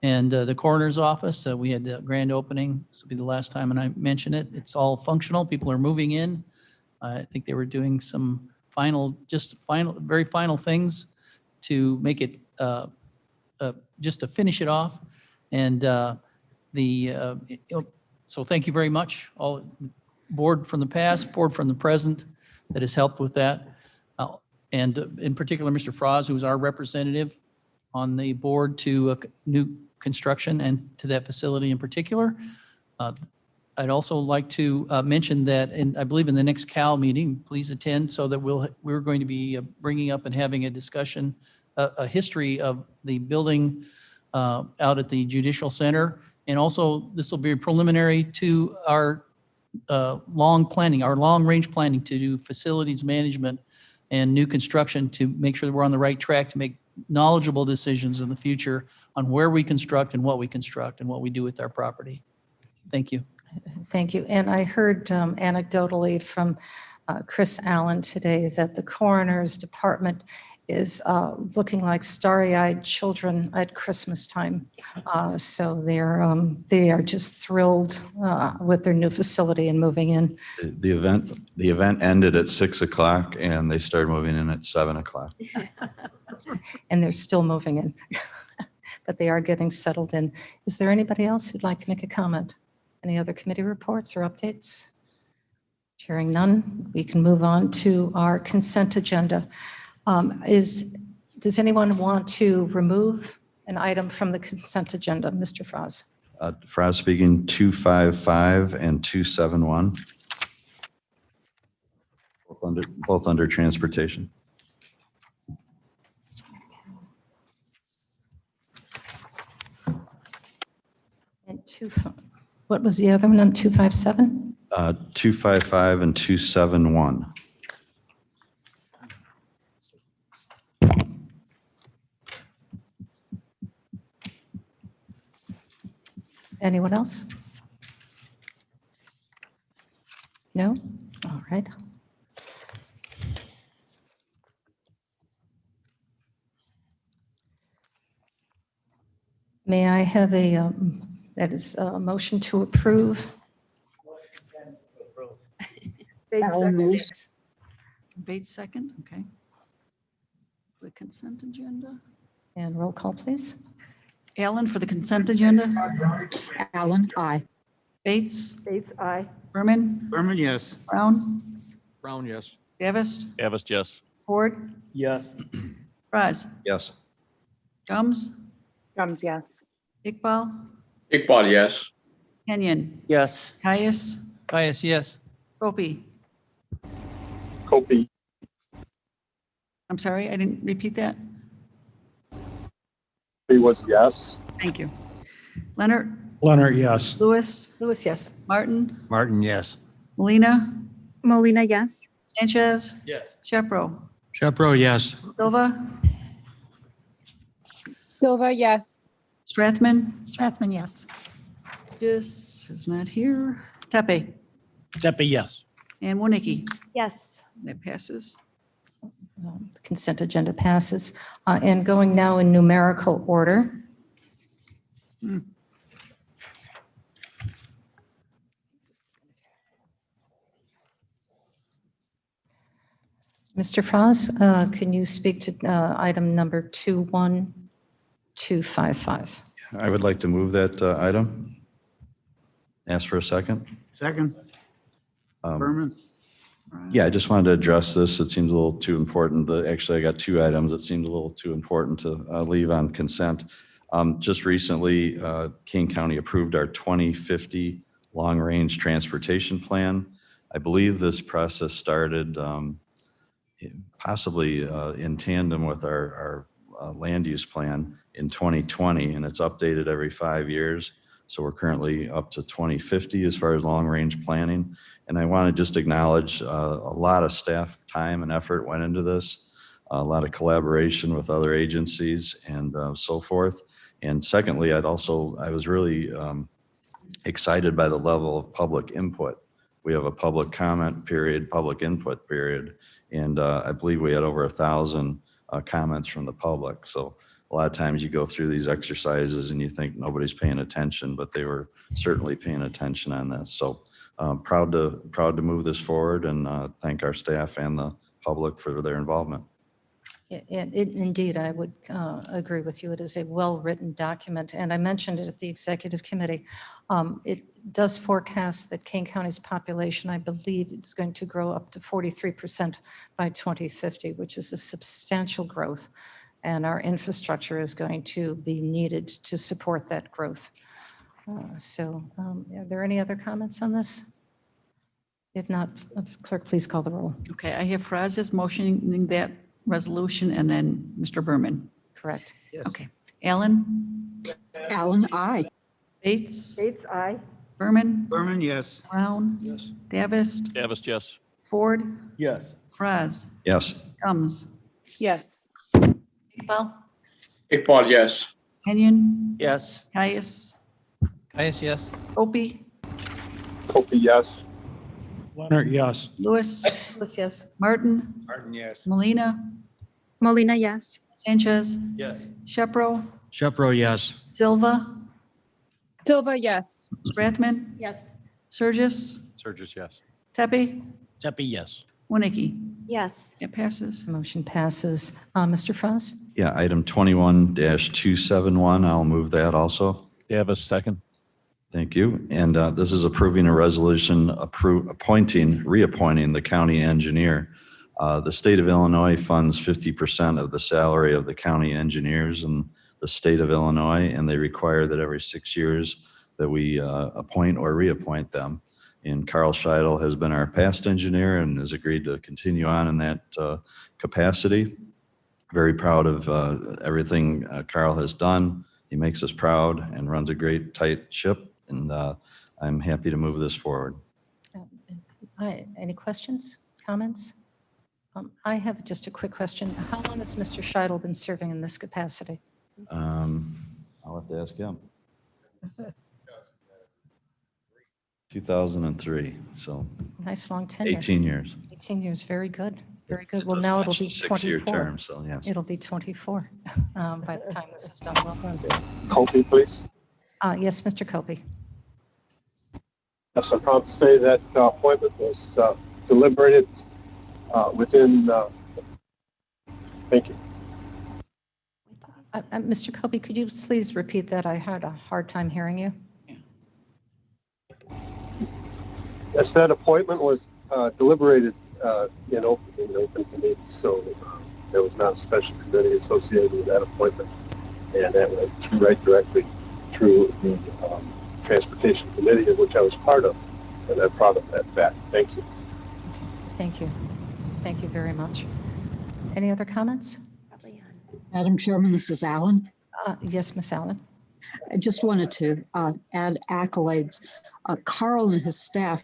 and the coroner's office. We had the grand opening. This will be the last time, and I mention it. It's all functional. People are moving in. I think they were doing some very final things to make it, just to finish it off. And so thank you very much, all board from the past, board from the present that has helped with that. And in particular, Mr. Froz, who is our representative on the board to new construction and to that facility in particular. I'd also like to mention that, I believe in the next CAL meeting, please attend, so that we're going to be bringing up and having a discussion, a history of the building out at the Judicial Center. And also, this will be preliminary to our long-range planning to do facilities management and new construction to make sure that we're on the right track to make knowledgeable decisions in the future on where we construct and what we construct and what we do with our property. Thank you.
Thank you. And I heard anecdotally from Chris Allen today that the coroner's department is looking like starry-eyed children at Christmas time. So they are just thrilled with their new facility and moving in.
The event ended at 6 o'clock and they started moving in at 7 o'clock.
And they're still moving in, but they are getting settled in. Is there anybody else who'd like to make a comment? Any other committee reports or updates? Hearing none, we can move on to our consent agenda. Does anyone want to remove an item from the consent agenda? Mr. Froz.
Fraz speaking, 255 and 271. Both under transportation.
And what was the other one on 257?
255 and 271.
Anyone else? No? All right. May I have a motion to approve?
Alan moves.
Bates second, okay. The consent agenda.
And roll call, please.
Allen for the consent agenda.
Alan, aye.
Bates.
Bates, aye.
Berman.
Berman, yes.
Brown.
Brown, yes.
Davis,
Davis, yes.
Ford,
Yes.
Fries,
Yes.
Gums,
Gums, yes.
Iqbal,
Iqbal, yes.
Kenyon,
Yes.
Caius,
Caius, yes.
Copey.
Copy.
I'm sorry, I didn't repeat that.
Was yes.
Thank you. Leonard,
Leonard, yes.
Lewis,
Lewis, yes.
Martin,
Martin, yes.
Molina,
Molina, yes.
Sanchez,
Yes.
Shepro,
Shepro, yes.
Silva,
Silva, yes.
Strathman,
Strathman, yes.
this is not here. Tepe
Tepe, yes.
and Wonicky.
Yes.
That passes.
The consent agenda passes. And going now in numerical order. Mr. Frost, can you speak to item number 21255?
I would like to move that item. Ask for a second.
Second, Berman?
Yeah, I just wanted to address this. It seems a little too important. Actually, I got two items that seemed a little too important to leave on consent. Just recently, Kane County approved our 2050 long-range transportation plan. I believe this process started possibly in tandem with our land use plan in 2020, and it's updated every 5 years. So we're currently up to 2050 as far as long-range planning. And I want to just acknowledge a lot of staff time and effort went into this, a lot of collaboration with other agencies and so forth. And secondly, I was really excited by the level of public input. We have a public comment period, public input period, and I believe we had over 1,000 comments from the public. So a lot of times you go through these exercises and you think nobody's paying attention, but they were certainly paying attention on this. So proud to move this forward and thank our staff and the public for their involvement.
Indeed, I would agree with you. It is a well-written document, and I mentioned it at the executive committee. It does forecast that Kane County's population, I believe, is going to grow up to 43% by 2050, which is a substantial growth, and our infrastructure is going to be needed to support that growth. Are there any other comments on this? If not, clerk, please call the roll.
Okay, I have Frazis motioning that resolution and then Mr. Berman.
Correct.
Yes.
Okay. Allen,
Allen, aye.
Bates,
Bates, aye.
Berman,
Berman, yes.
Brown,
Yes.
Davis,
Davis, yes.
Ford,
Yes.
Fraz,
Yes.
Gums,
Yes.
Iqbal,
Iqbal, yes.
Kenyon,
Yes.
Caius,
Caius, yes.
Opie,
Copy, yes.
Leonard, yes.
Lewis,
Lewis, yes.
Martin,
Martin, yes.
Molina,
Molina, yes.
Sanchez,
Yes.
Shepro,
Shepro, yes.
Silva,
Silva, yes.
Strathman,
Yes.
Surgis,
Surges, yes.
Tepe,
Tepe, yes.
Wonicky.
Yes.
It passes.
Motion passes. Mr. Frost?
Yeah, item 21-271, I'll move that also.
Davis, second.
Thank you. And this is approving a resolution reappointing the county engineer. The state of Illinois funds 50% of the salary of the county engineers in the state of Illinois, and they require that every 6 years that we appoint or reappoint them. And Carl Scheidel has been our past engineer and has agreed to continue on in that capacity. Very proud of everything Carl has done. He makes us proud and runs a great tight ship. And I'm happy to move this forward.
Any questions, comments? I have just a quick question. How long has Mr. Scheidel been serving in this capacity?
I'll have to ask him. 2003, so.
Nice long tenure.
18 years.
18 years, very good, very good.
It
Well,
does
now it'll
match
be
the 6-year
24.
term, so yes.
It'll be 24 by the time this is done. Well done.
Copy, please.
Yes, Mr. Copey.
Yes, I'm proud to say that appointment was deliberated within, thank you.
Mr. Copey, could you please repeat that? I had a hard time hearing you.
Yes, that appointment was deliberated in open committee, so there was not a special committee associated with that appointment, and that went right directly through the Transportation Committee, of which I was part of, and I'm proud of that fact. Thank you.
Okay, thank you. Thank you very much. Any other comments?
Madam Chairman, this is Alan.
Yes, Ms. Allen.
I just wanted to add accolades. Carl and his staff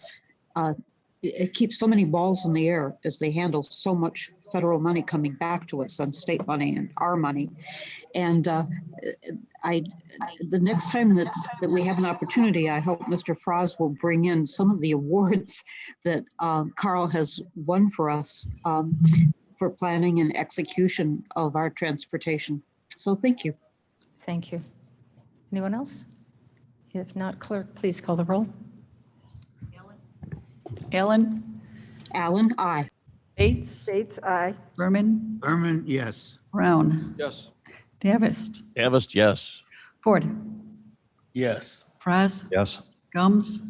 it keeps so many balls in the air as they handle so much federal money coming back to us on state money and our money. And the next time that we have an opportunity, I hope Mr. Frost will bring in some of the awards that Carl has won for us for planning and execution of our transportation. So thank you.
Thank you. Anyone else? If not, clerk, please call the roll.
Allen,
Allen, aye.
Bates,
Bates, aye.
Berman,
Berman, yes.
Brown,
Yes.
Davis,
Davis, yes.
Ford,
Yes.
Fraz,
Yes.
Gums,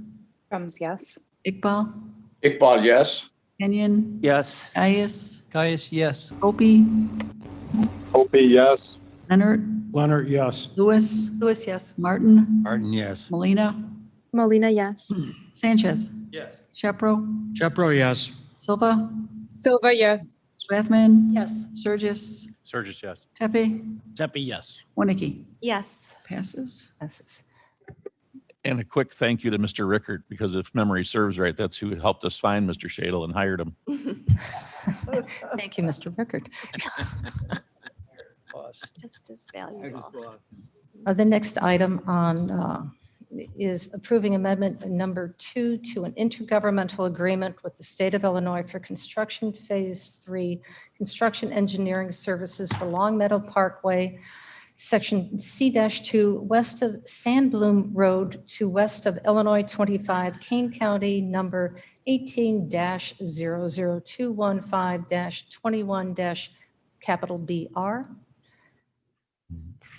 Yes.
Iqbal,
Iqbal, yes.
Kenyon,
Yes.
Caius,
Caius, yes.
Opie,
Opie, yes.
Leonard,
Leonard, yes.
Lewis,
Lewis, yes.
Martin,
Martin, yes.
Molina,
Molina, yes.
Sanchez,
Yes.
Shepro,
Shepro, yes.
Silva,
Silva, yes.
Strathman,
Yes.
Surgis,
Surges, yes.
Tepe,
Tepe, yes.
Winnicke.
Yes.
Passes.
Passes.
And a quick thank you to Mr. Rickert, because if memory serves right, that's who helped us find Mr. Shadle and hired him.
Thank you, Mr. Rickard.
Just as valuable.
The next item on is approving amendment number 2 to an intergovernmental agreement with the state of Illinois for construction phase 3 construction engineering services for Long Meadow Parkway, section C-2 west of Sandbloom Road to west of Illinois 25, Kane County, number 18-00215-21- BR.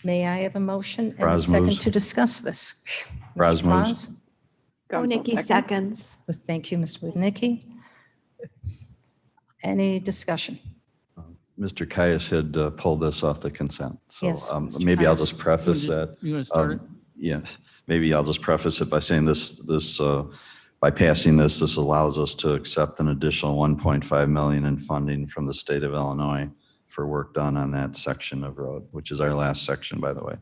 May I have a motion and a
Fraz
second
moves.
to discuss this?
Fraz
Mr.
moves.
Fraz?
Nikki seconds.
Thank you, Mr. Wodnicki. Any discussion?
Mr. Caius had pulled this off the consent. So
Yes, Mr.
maybe I'll
Caius.
just preface that.
You want to start it?
Yeah, maybe I'll just preface it by saying this, by passing this allows us to accept an additional 1.5 million in funding from the state of Illinois for work done on that section of road, which is our last section, by the way.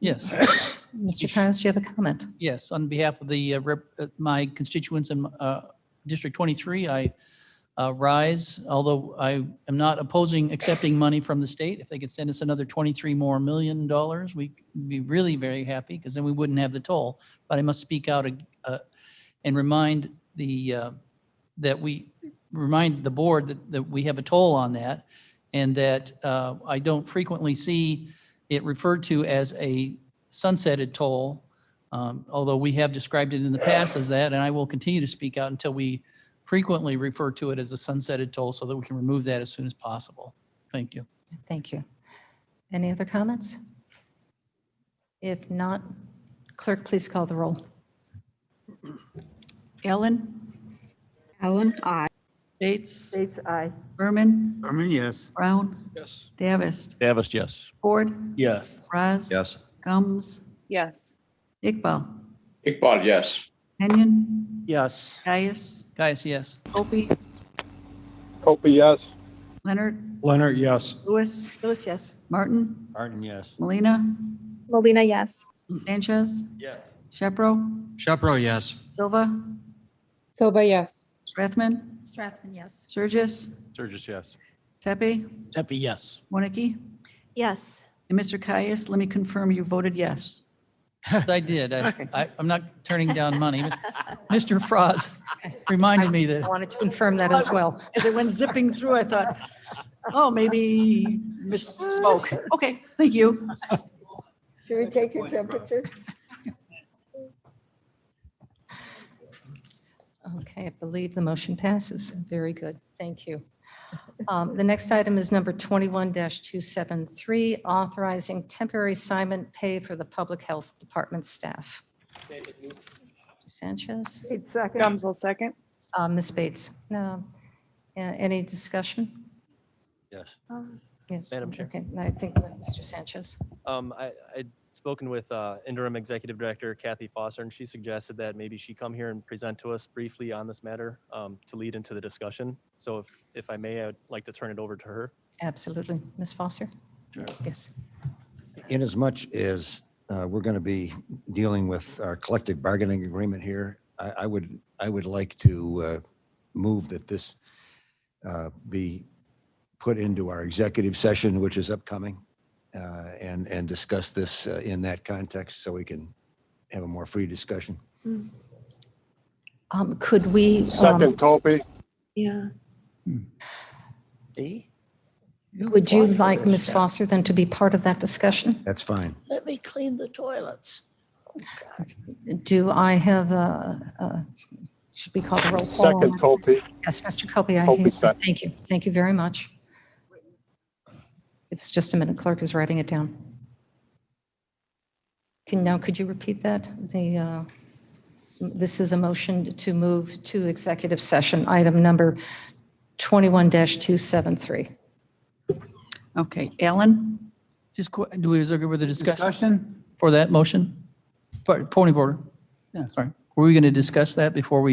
Yes.
Mr. Caius, do you have a comment?
Yes, on behalf of the my constituents in District 23, I rise, although I am not opposing accepting money from the state. If they could send us another $23 million more, we'd be really very happy, because then we wouldn't have the toll. But I must speak out and remind remind the board that we have a toll on that, and that I don't frequently see it referred to as a sunsetted toll, although we have described it in the past as that, and I will continue to speak out until we frequently refer to it as a sunsetted toll, so that we can remove that as soon as possible. Thank you.
Thank you. Any other comments? If not, clerk, please call the roll.
Allen,
Allen, aye.
Bates,
Bates, aye.
Berman,
Berman, yes.
Brown,
Yes.
Davis,
Davis, yes.
Ford,
Yes.
Fraz,
Yes.
Gums,
Yes.
Iqbal,
Iqbal, yes.
Kenyon,
Yes.
Caius,
Caius, yes.
Opie,
Opie, yes.
Leonard,
Leonard, yes.
Lewis,
Lewis, yes.
Martin,
Martin, yes.
Molina,
Molina, yes.
Sanchez,
Yes.
Shepro,
Shepro, yes.
Silva,
Silva, yes.
Strathman,
Strathman, yes.
Surgis,
Surges, yes.
Tepe,
Tepe, yes.
Winnicke,
Yes.
and Mr. Caius, let me confirm you voted yes.
I did. I'm not turning down money, but Mr. Frost reminded me
I
that.
wanted to confirm that as well.
As it went zipping through, I thought, oh, maybe misspoke. Okay, thank you.
Should we take your temperature?
Okay, I believe the motion passes. Very good. Thank you. The next item is number 21-273, authorizing temporary assignment pay for the Public Health Department staff. Sanchez.
Bates second.
Gums will second.
Ms. Bates. No. Any discussion?
Yes.
Yes.
Madam Chair.
Okay, I think Mr. Sanchez.
I'd spoken with interim executive director Kathy Foster, and she suggested that maybe she come here and present to us briefly on this matter to lead into the discussion. So if I may, I'd like to turn it over to her.
Absolutely. Ms. Foster? Yes.
In as much as we're going to be dealing with our collective bargaining agreement here, I would like to move that this be put into our executive session, which is upcoming, and discuss this in that context so we can have a more free discussion.
Could we?
Second, Colby.
Yeah.
Would you like Ms. Foster then to be part of that discussion?
That's fine.
Let me clean the toilets. Oh, God.
Do I have should we call the roll call? on
Second,
that?
Colby.
Yes, Mr. Copey, I
Colby,
hear.
second.
Thank you. Thank you very much. It's just a minute. Clerk is writing it down. Could you repeat that? This is a motion to move to executive session, item number 21-273.
Okay, Alan?
Just, is there with the discussion
Discussion?
for that motion? Point of order.
Yeah.
Sorry. Were we going to discuss that before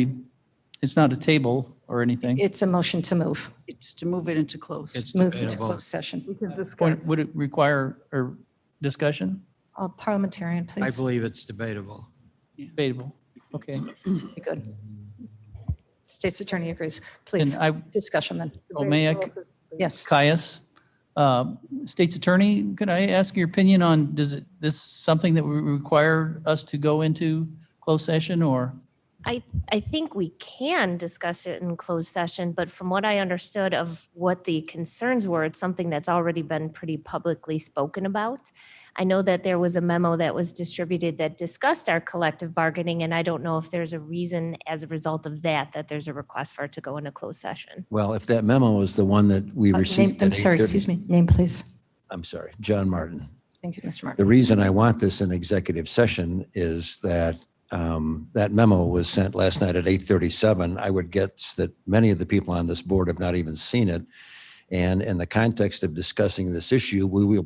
it's not a table or anything?
It's a motion to move.
It's to move it into close.
It's
Move into
debatable.
closed session.
We can discuss.
Would it require a discussion?
Parliamentarian,
I
please.
believe it's debatable.
Debatable. Okay.
Be good. State's attorney agrees. Please,
And I,
discussion then.
oh, may I,
Yes.
Caius, State's Attorney, could I ask your opinion on, this something that would require us to go into closed session or?
I think we can discuss it in closed session, but from what I understood of what the concerns were, it's something that's already been pretty publicly spoken about. I know that there was a memo that was distributed that discussed our collective bargaining, and I don't know if there's a reason as a result of that there's a request for it to go into closed session.
Well, if that memo is the one that we received.
I'm
at
sorry,
8:30
excuse me. Name, please.
I'm sorry, John Martin.
Thank you, Mr.
The
Martin.
reason I want this in executive session is that that memo was sent last night at 8:37. I would guess that many of the people on this board have not even seen it. And in the context of discussing this issue, we will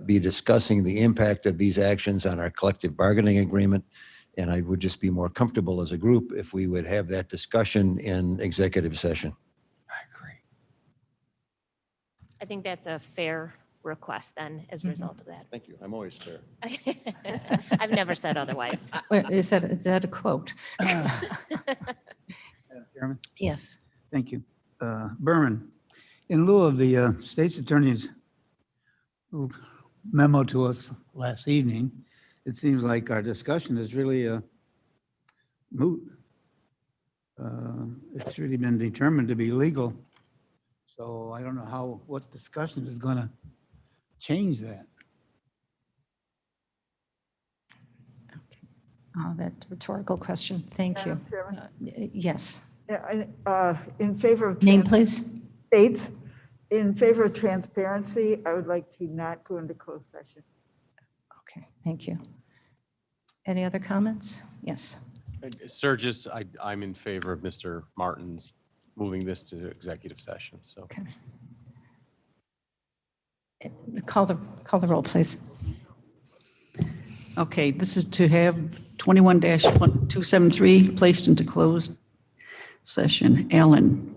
be discussing the impact of these actions on our collective bargaining agreement. And I would just be more comfortable as a group if we would have that discussion in executive session.
I think that's a fair request then as a result of that.
Thank you. I'm always fair.
I've never said otherwise.
Wait, is that a quote?
Chairman?
Yes.
Thank you. Berman, in lieu of the state's attorney's memo to us last evening, it seems like our discussion is really moot. It's really been determined to be legal. So I don't know what discussion is going to change that.
That rhetorical question. Thank you.
Madam Chairman?
Yes.
Yeah, in favor of.
Name, please.
States, in favor of transparency, I would like to not go into closed session.
Okay, thank you. Any other comments? Yes.
Surges, I'm in favor of Mr. Martin's moving this to executive session, so.
Okay. Call the roll, please.
Okay, this is to have 21-273 placed into closed session. Alan?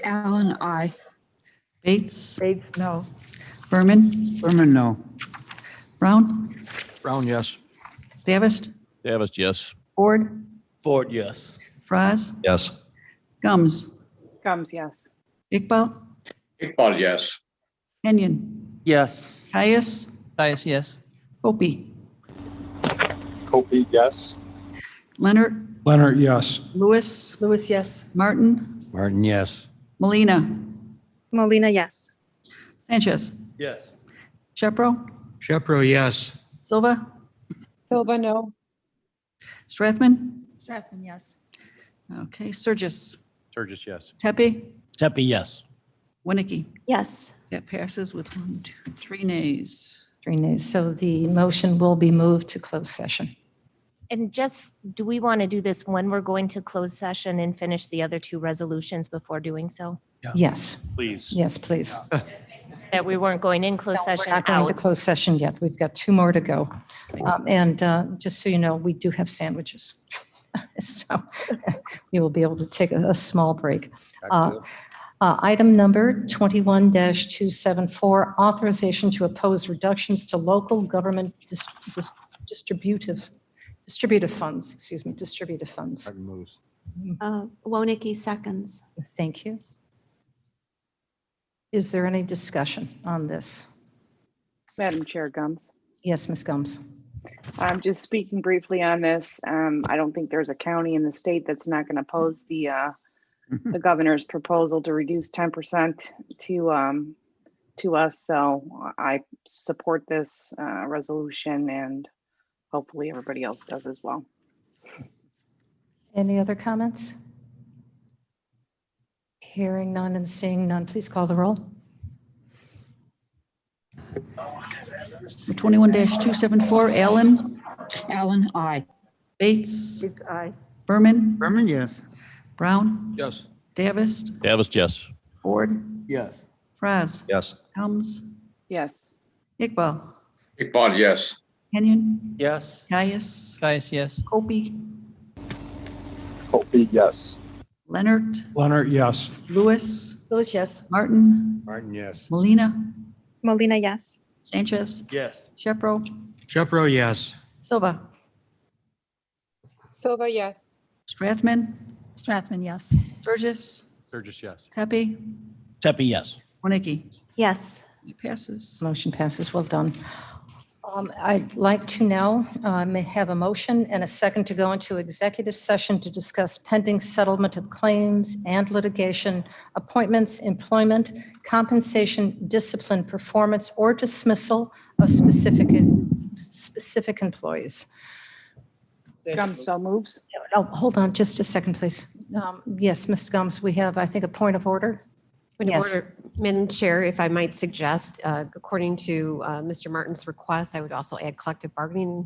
Alan, aye.
Bates?
Bates, no.
Berman?
Berman, no.
Brown?
Brown, yes.
Davis?
Davis, yes.
Ford?
Ford, yes.
Fries?
Yes.
Gums?
Gums, yes.
Iqbal?
Iqbal, yes.
Kenyon?
Yes.
Caius?
Caius, yes.
Opie?
Colby, yes.
Leonard?
Leonard, yes.
Lewis?
Lewis, yes.
Martin?
Martin, yes.
Molina?
Molina, yes.
Sanchez?
Yes.
Shepro?
Shepro, yes.
Silva?
Silva, no.
Strathman?
Strathman, yes.
Okay, Sturgis?
Surges, yes.
Tepe?
Tepe, yes.
Winnicke?
Yes.
That passes with 1, 2, 3 nays.
3 nays. So the motion will be moved to closed session.
And just, do we want to do this when we're going to close session and finish the other 2 resolutions before doing so?
Yes,
Please.
yes, please.
That we weren't going in closed
We're
session
not going into
out?
closed session yet. We've got 2 more to go. And just so you know, we do have sandwiches. So you will be able to take a small break. Item number 21-274, authorization to oppose reductions to local government distributive funds, distributive funds.
Wonecki seconds.
Thank you. Is there any discussion on this?
Madam Chair Gums.
Yes, Ms. Gums.
I'm just speaking briefly on this. I don't think there's a county in the state that's not going to oppose the governor's proposal to reduce 10% to us. So I support this resolution, and hopefully everybody else does as well.
Any other comments? Hearing none and seeing none, please call the roll.
21-274, Allen.
Allen, aye.
Bates.
Aye.
Berman.
Berman, yes.
Brown.
Yes.
Davis.
Davis, yes.
Ford.
Yes.
Fraz.
Yes.
Combs.
Yes.
Iqbal.
Iqbal, yes.
Kenyon.
Yes.
Caius.
Caius, yes.
Copey.
Copey, yes.
Leonard.
Leonard, yes.
Lewis.
Lewis, yes.
Martin.
Martin, yes.
Molina.
Molina, yes.
Sanchez.
Yes.
Shepro.
Shepro, yes.
Silva.
Silva, yes.
Strathman.
Strathman, yes.
Sturgis.
Sturgis, yes.
Tepe.
Tepe, yes.
Wonecki.
Yes.
It passes.
Motion passes. Well done. I'd like to now may have a motion and a second to go into executive session to discuss pending settlement of claims and litigation, appointments, employment, compensation, discipline, performance, or dismissal of specific employees.
Gums so moves.
Oh, hold on just a second, please. Yes, Ms. Gums, we have, I think, a point of order.
Point of
Yes.
order, Madam Chair, if I might suggest, according to Mr. Martin's request, I would also add collective bargaining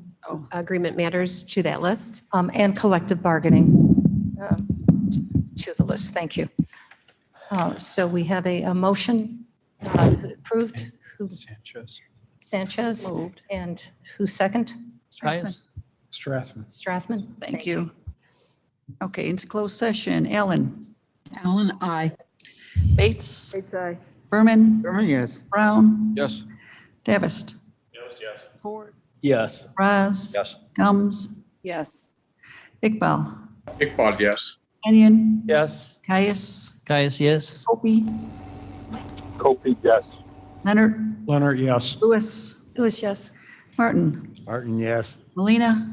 agreement matters to that list.
And collective bargaining to the list. Thank you. So we have a motion approved.
Sanchez.
Sanchez.
Moved.
And who's second?
Caius.
Strathman.
Strathman.
Thank you. Okay, into closed session. Allen.
Allen, aye.
Bates.
Bates, aye.
Berman.
Berman, yes.
Brown.
Yes.
Davis.
Yes, yes.
Ford.
Yes.
Raz.
Yes.
Gums.
Yes.
Iqbal.
Iqbal, yes.
Kenyon.
Yes.
Caius.
Caius, yes.
Copey.
Copey, yes.
Leonard.
Leonard, yes.
Lewis.
Lewis, yes.
Martin.
Martin, yes.
Molina.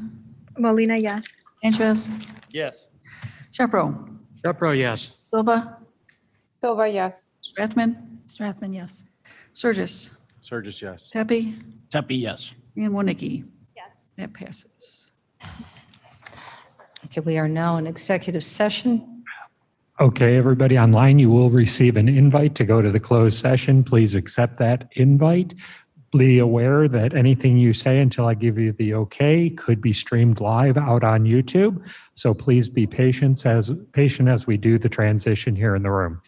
Molina, yes.
Sanchez.
Yes.
Shepro.
Shepro, yes.
Silva.
Silva, yes.
Strathman.
Strathman, yes.
Sturgis.
Sturgis, yes.
Tepe.
Tepe, yes.
And Wonecki.
Yes.
That passes.
Okay, we are now in executive session.
Okay, everybody online, you will receive an invite to go to the closed session. Please accept that invite. Be aware that anything you say until I give you the okay could be streamed live out on YouTube. So please be patient as we do the transition here in the room.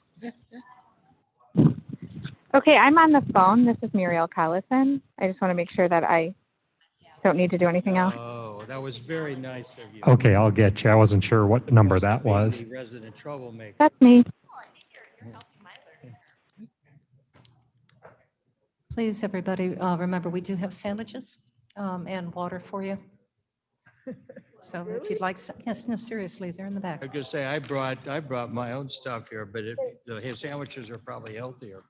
Okay, I'm on the phone. This is Muriel Collison. I just want to make sure that I don't need to do anything else.
Oh, that was very nice of you.
Okay, I'll get you. I wasn't sure what number that was.
The resident troublemaker.
That's me.
Please, everybody, remember, we do have sandwiches and water for you. So if you'd like, yes, no, seriously, they're in the back.
I was gonna say, I brought my own stuff here, but the sandwiches are probably healthier.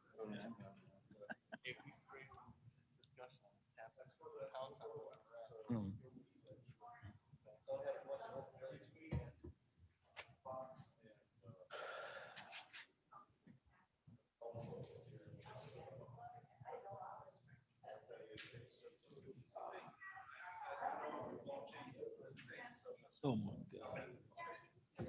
Oh, my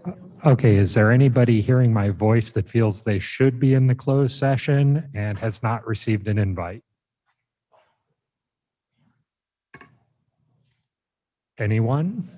God.
Okay, is there anybody hearing my voice that feels they should be in the closed session and has not received an invite? Anyone?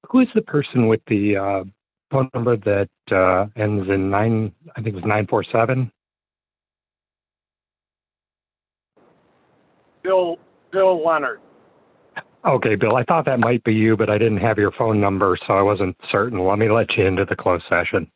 Who is the person with the phone number that ends in nine, I think it was 947?
Bill Leonard.
Okay, Bill, I thought that might be you, but I didn't have your phone number, so I wasn't certain. Let me let you into the closed session.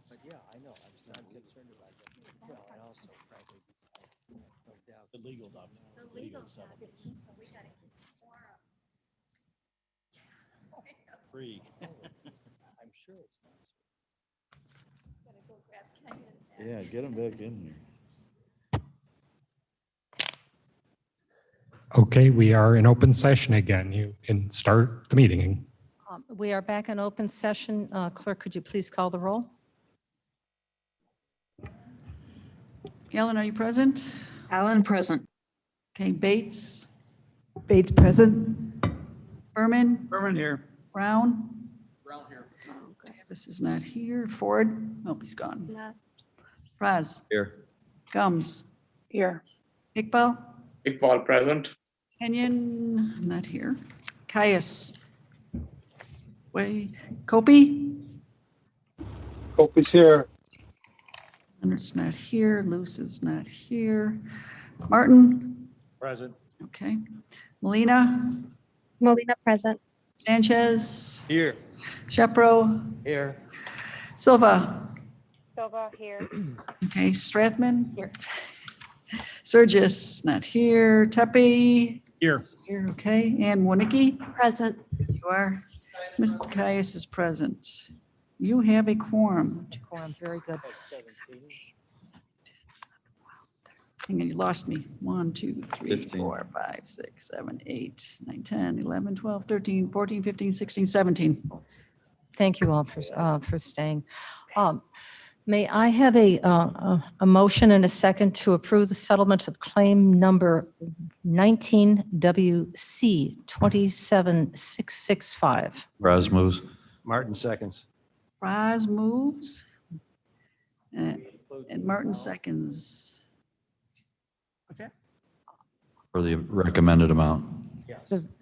But yeah, I know, I was not concerned about that. Well, I also frankly, no doubt.
The legal document.
Free. I'm sure it's not.
Yeah, get them back in here.
Okay, we are in open session again. You can start the meeting.
We are back in open session. Clerk, could you please call the roll?
Ellen, are you present?
Alan, present.
Okay, Bates,
Bates present.
Berman,
Berman here.
Brown,
Brown here.
Davis is not here. Ford, oh, he's gone.
Left.
Fraz,
Here.
Gums,
Here.
Iqbal,
Iqbal present.
Kenyon, not here. Caius. Wait, Kopi?
Hope is here.
Leonard's not here. Luce is not here. Martin?
Present.
Okay. Molina?
Molina present.
Sanchez?
Here.
Shepro?
Here.
Silva?
Silva here.
Okay, Strathman? Here. Surgis, not here. Tepe?
Here.
Here, okay. And Winicky?
Present.
You are. Mr. Caius is present. You have a quorum.
Quorum, very good.
Hang on, you lost me. 1, 2, 3,
15.
4, 5, 6, 7, 8, 9, 10, 11, 12, 13, 14, 15, 16, 17.
Thank you all for staying. May I have a motion and a second to approve the settlement of claim number 19WC 27665?
Raz moves.
Martin seconds.
Fries moves. And Martin seconds. What's that?
For the recommended amount.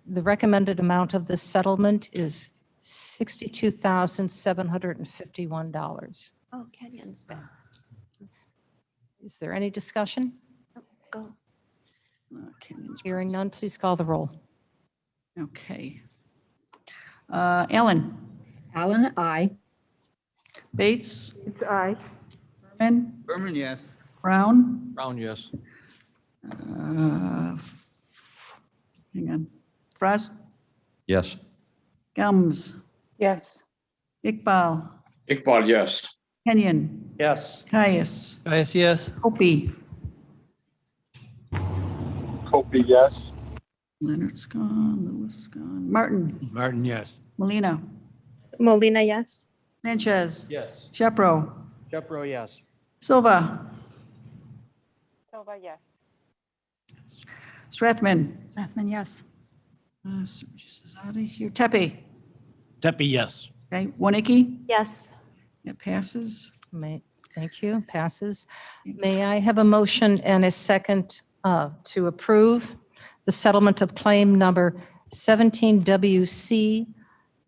The recommended amount of this settlement is $62,751.
Oh, Kenyon's back.
Is there any discussion?
Go.
Hearing none, please call the roll.
Okay. Ellen?
Alan, aye.
Bates?
It's aye.
Berman?
Berman, yes.
Brown?
Brown, yes.
Hang on. Fraz?
Yes.
Gums?
Yes.
Iqbal?
Iqbal, yes.
Kenyon?
Yes.
Caius?
Caius, yes.
Opie?
Hope, yes.
Leonard's gone. Lewis gone. Martin?
Martin, yes.
Molina?
Molina, yes.
Sanchez?
Yes.
Shepro?
Shepro, yes.
Silva?
Silva, yes.
Strathman?
Strathman, yes.
Surgis is out of here. Tepe?
Tepe, yes.
Okay. Winicky?
Yes.
It passes.
Thank you, passes. May I have a motion and a second to approve the settlement of claim number 17WC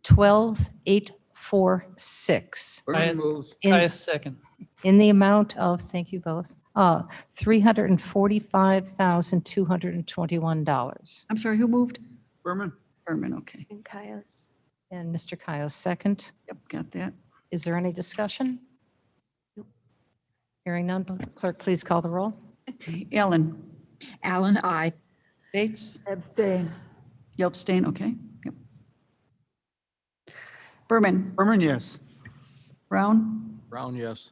12846
Berman moves.
Caius, second.
in the amount of, thank you both, $345,221.
I'm sorry, who moved?
Berman?
Berman, okay.
And Caius.
And Mr. Kyle, second.
Yep, got that.
Is there any discussion? Hearing none, clerk, please call the roll.
Okay. Ellen?
Alan, aye.
Bates?
Abstain.
You abstain, okay. Yep. Berman?
Berman, yes.
Brown?
Brown, yes.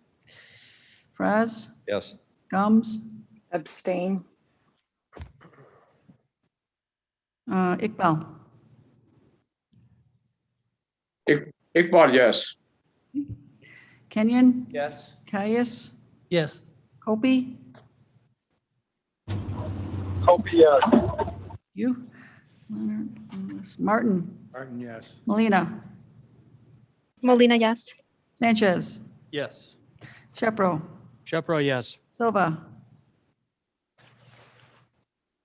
Fraz?
Yes.
Gums?
Abstain.
Iqbal?
Iqbal, yes.
Kenyon?
Yes.
Caius?
Yes.
Kopi?
Hope, yes.
You? Leonard? Lewis. Martin?
Martin, yes.
Molina?
Molina, yes.
Sanchez?
Yes.
Shepro?
Shepro, yes.
Silva?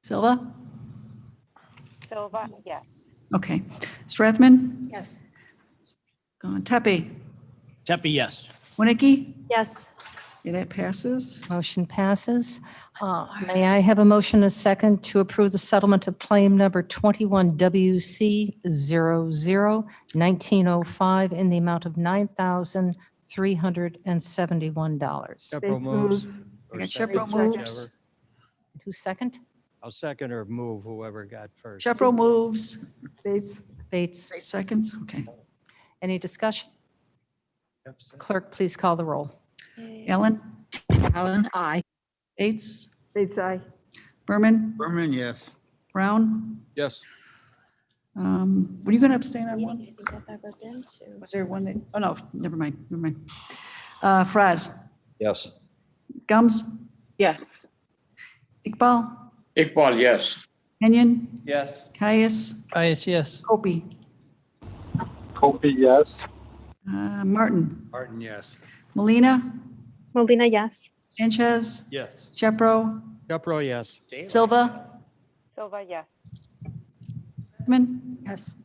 Silva?
Silva, yes.
Okay. Strathman?
Yes.
Gone. Tepe?
Tepe, yes.
Winicky?
Yes.
Okay, that passes.
Motion passes. May I have a motion and a second to approve the settlement of claim number 21WC001905 in the amount of $9,371?
Shepro moves.
I
or
got
second,
Shepro moves.
whichever.
Who's second?
I'll second or move whoever got first.
Shepro moves.
Bates,
Bates.
8 seconds. Okay.
Any discussion? Clerk, please call the roll.
Ellen,
Allen, I.
Bates,
Bates, aye.
Berman,
Berman, yes.
Brown.
Yes.
Were you going to abstain on one?
I think I've ever been to.
Was there one that, oh, no, never mind, never mind. Fraz,
Yes.
Gums,
Yes.
Iqbal,
Iqbal, yes.
Kenyon,
Yes.
Caius,
Caius, yes.
Opie,
Kofi, yes.
Martin,
Martin, yes.
Molina,
Molina, yes.
Sanchez,
Yes.
Shepro,
Shepro, yes.
Silva,
Silva, yes.
Hickman,
Yes.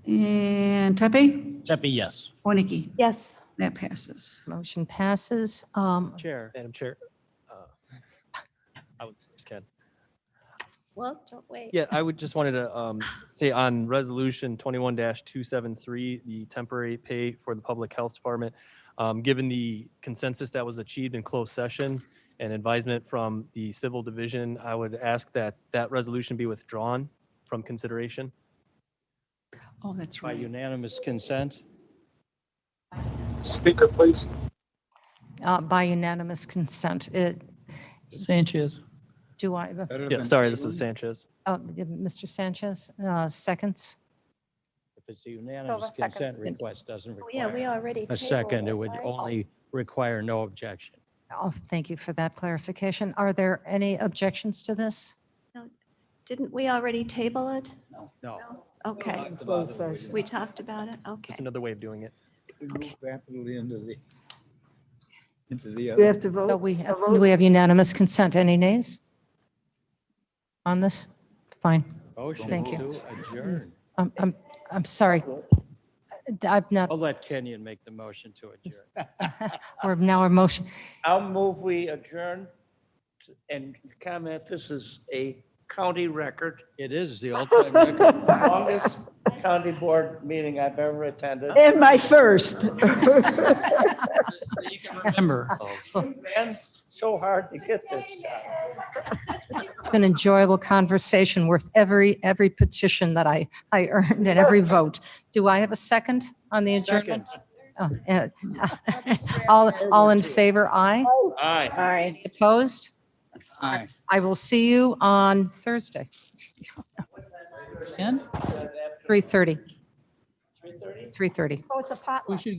and Tepe,
Tepe, yes.
Warnicki.
Yes.
That passes.
Motion passes.
Chair.
Madam Chair, I was just kidding.
Well, don't wait.
Yeah, I would just wanted to say on resolution 21-273, the temporary pay for the public health department, given the consensus that was achieved in closed session and advisement from the civil division, I would ask that that resolution be withdrawn from consideration.
Oh, that's
By
right.
unanimous consent.
Speaker, please.
By unanimous consent.
Sanchez.
Do I,
Yeah, sorry, this was Sanchez.
Mr. Sanchez, seconds?
If it's a unanimous
Silva, second.
consent request, doesn't
Oh, yeah, we
require
already
a
tabled
second.
it,
It would
right?
only require no objection.
Oh, thank you for that clarification. Are there any objections to this?
Didn't we already table it?
No.
Okay.
Closed session.
We talked about it? Okay.
Just another way of doing it.
We move rapidly into the
We
other.
have to vote?
So we
A
have,
vote?
we have unanimous consent. Any nays on this? Fine.
Motion
Thank you.
to adjourn.
I'm sorry. I've not,
I'll let Kenyon make the motion to adjourn.
now our motion.
I'll move we adjourn and comment, this is a county record,
It is the all-time record.
longest county board meeting I've ever attended.
And my first.
Remember.
Man, so hard to get this job.
An enjoyable conversation worth every petition that I earned and every vote. Do I have a second on the adjournment? Oh, all in favor, aye?
Aye.
Aye.
Opposed?
Aye.
I will see you on Thursday,
And
3:30.
3:30?
3:30.
So it's a potluck.
we should